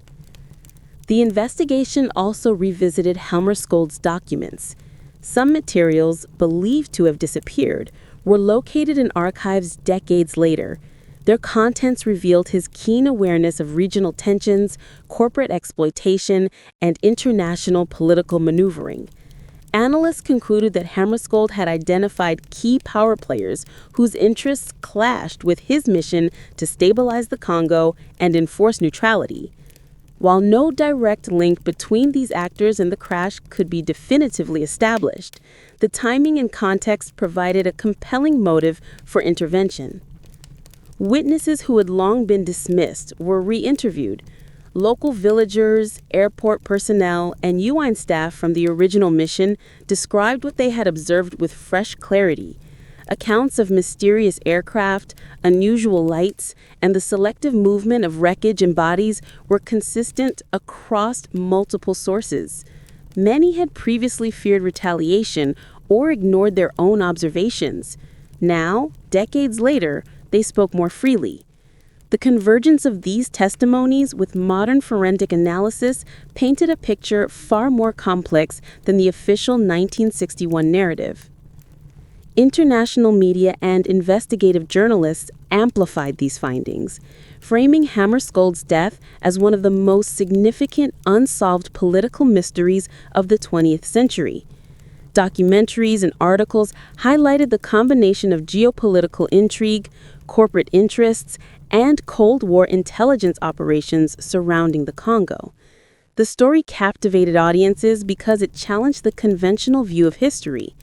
The investigation also revisited Hammarskjold's documents. Some materials, believed to have disappeared, were located in archives decades later. Their contents revealed his keen awareness of regional tensions, corporate exploitation, and international political maneuvering. Analysts concluded that Hammarskjold had identified key power players whose interests clashed with his mission to stabilize the Congo and enforce neutrality. While no direct link between these actors and the crash could be definitively established, the timing and context provided a compelling motive for intervention. Witnesses who had long been dismissed were re-interviewed. Local villagers, airport personnel, and UN staff from the original mission described what they had observed with fresh clarity. Accounts of mysterious aircraft, unusual lights, and the selective movement of wreckage and bodies were consistent across multiple sources. Many had previously feared retaliation or ignored their own observations. Now, decades later, they spoke more freely. The convergence of these testimonies with modern forensic analysis painted a picture far more complex than the official 1961 narrative. International media and investigative journalists amplified these findings, framing Hammarskjold's death as one of the most significant unsolved political mysteries of the 20th century. Documentaries and articles highlighted the combination of geopolitical intrigue, corporate interests, and Cold War intelligence operations surrounding the Congo. The story captivated audiences because it challenged the conventional view of history.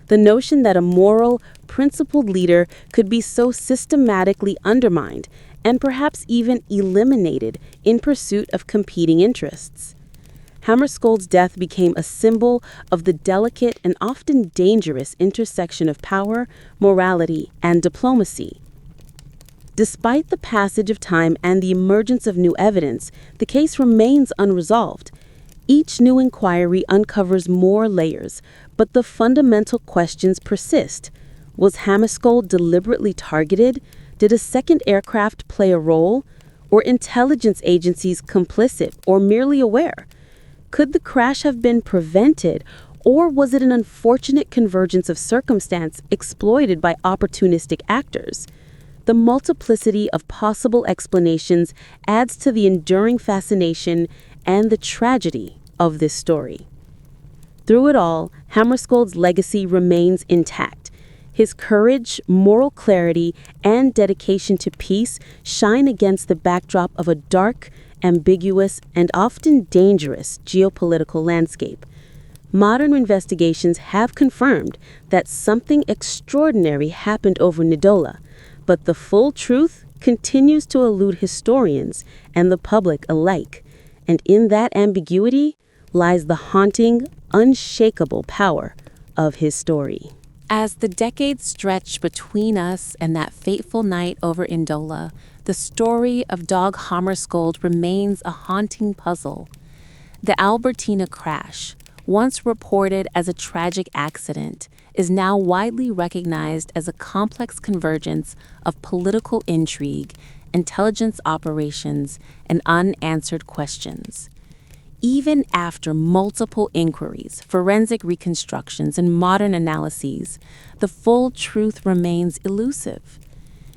The notion that a moral, principled leader could be so systematically undermined and perhaps even eliminated in pursuit of competing interests. Hammarskjold's death became a symbol of the delicate and often dangerous intersection of power, morality, and diplomacy. Despite the passage of time and the emergence of new evidence, the case remains unresolved. Each new inquiry uncovers more layers, but the fundamental questions persist. Was Hammarskjold deliberately targeted? Did a second aircraft play a role? Were intelligence agencies complicit or merely aware? Could the crash have been prevented, or was it an unfortunate convergence of circumstance exploited by opportunistic actors? The multiplicity of possible explanations adds to the enduring fascination and the tragedy of this story. Through it all, Hammarskjold's legacy remains intact. His courage, moral clarity, and dedication to peace shine against the backdrop of a dark, ambiguous, and often dangerous geopolitical landscape. Modern investigations have confirmed that something extraordinary happened over Ndola, but the full truth continues to elude historians and the public alike. And in that ambiguity lies the haunting, unshakable power of his story. As the decades stretch between us and that fateful night over Ndola, the story of Dag Hammarskjold remains a haunting puzzle. The Albertina crash, once reported as a tragic accident, is now widely recognized as a complex convergence of political intrigue, intelligence operations, and unanswered questions. Even after multiple inquiries, forensic reconstructions, and modern analyses, the full truth remains elusive.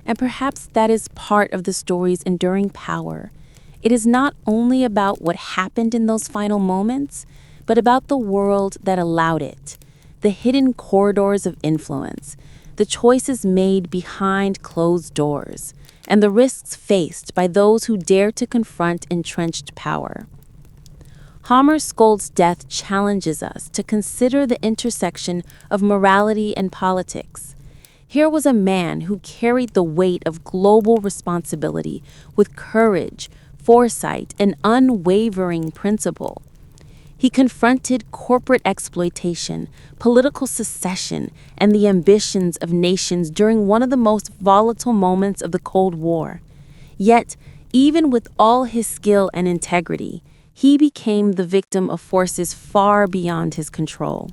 And perhaps that is part of the story's enduring power. It is not only about what happened in those final moments, but about the world that allowed it, the hidden corridors of influence, the choices made behind closed doors, and the risks faced by those who dare to confront entrenched power. Hammarskjold's death challenges us to consider the intersection of morality and politics. Here was a man who carried the weight of global responsibility with courage, foresight, and unwavering principle. He confronted corporate exploitation, political secession, and the ambitions of nations during one of the most volatile moments of the Cold War. Yet, even with all his skill and integrity, he became the victim of forces far beyond his control.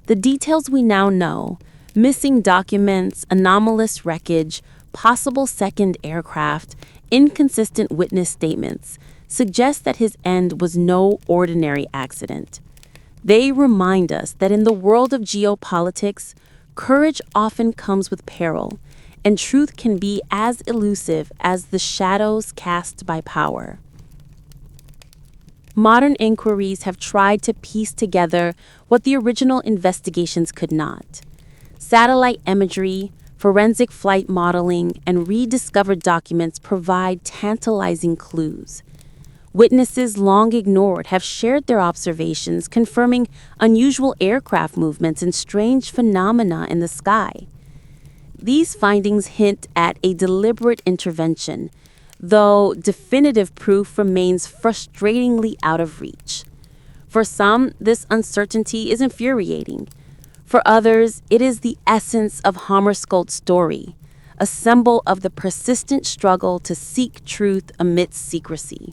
The details we now know, missing documents, anomalous wreckage, possible second aircraft, inconsistent witness statements, suggest that his end was no ordinary accident. They remind us that in the world of geopolitics, courage often comes with peril, and truth can be as elusive as the shadows cast by power. Modern inquiries have tried to piece together what the original investigations could not. Satellite imagery, forensic flight modeling, and rediscovered documents provide tantalizing clues. Witnesses long ignored have shared their observations, confirming unusual aircraft movements and strange phenomena in the sky. These findings hint at a deliberate intervention, though definitive proof remains frustratingly out of reach. For some, this uncertainty is infuriating. For others, it is the essence of Hammarskjold's story, a symbol of the persistent struggle to seek truth amidst secrecy.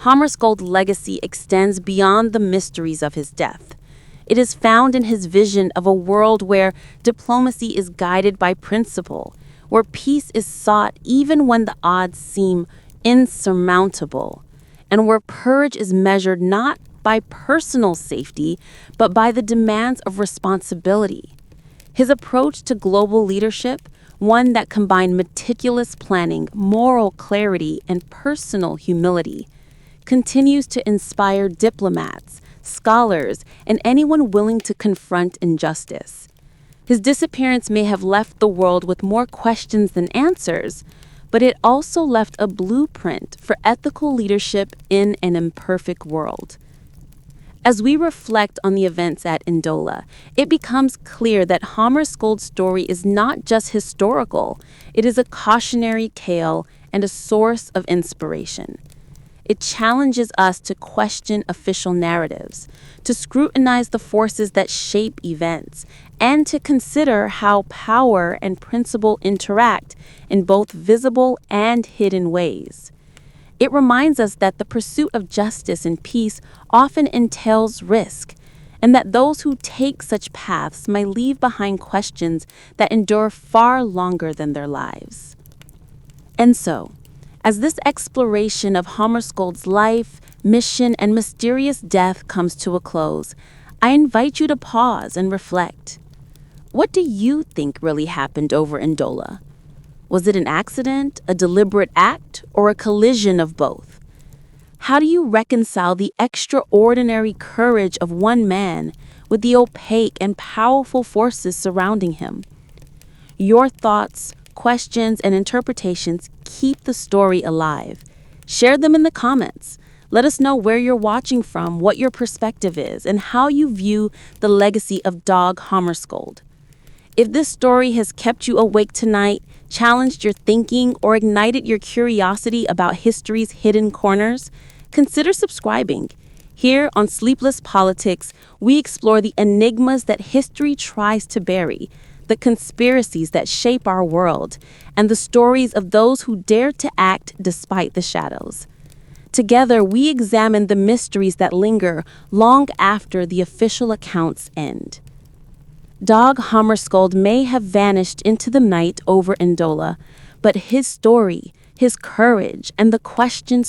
Hammarskjold's legacy extends beyond the mysteries of his death. It is found in his vision of a world where diplomacy is guided by principle, where peace is sought even when the odds seem insurmountable, and where courage is measured not by personal safety, but by the demands of responsibility. His approach to global leadership, one that combined meticulous planning, moral clarity, and personal humility, continues to inspire diplomats, scholars, and anyone willing to confront injustice. His disappearance may have left the world with more questions than answers, but it also left a blueprint for ethical leadership in an imperfect world. As we reflect on the events at Ndola, it becomes clear that Hammarskjold's story is not just historical, it is a cautionary tale and a source of inspiration. It challenges us to question official narratives, to scrutinize the forces that shape events, and to consider how power and principle interact in both visible and hidden ways. It reminds us that the pursuit of justice and peace often entails risk, and that those who take such paths may leave behind questions that endure far longer than their lives. And so, as this exploration of Hammarskjold's life, mission, and mysterious death comes to a close, I invite you to pause and reflect. What do you think really happened over Ndola? Was it an accident, a deliberate act, or a collision of both? How do you reconcile the extraordinary courage of one man with the opaque and powerful forces surrounding him? Your thoughts, questions, and interpretations keep the story alive. Share them in the comments. Let us know where you're watching from, what your perspective is, and how you view the legacy of Dag Hammarskjold. If this story has kept you awake tonight, challenged your thinking, or ignited your curiosity about history's hidden corners, consider subscribing. Here on Sleepless Politics, we explore the enigmas that history tries to bury, the conspiracies that shape our world, and the stories of those who dare to act despite the shadows. Together, we examine the mysteries that linger long after the official accounts end. Dag Hammarskjold may have vanished into the night over Ndola, but his story, his courage, and the questions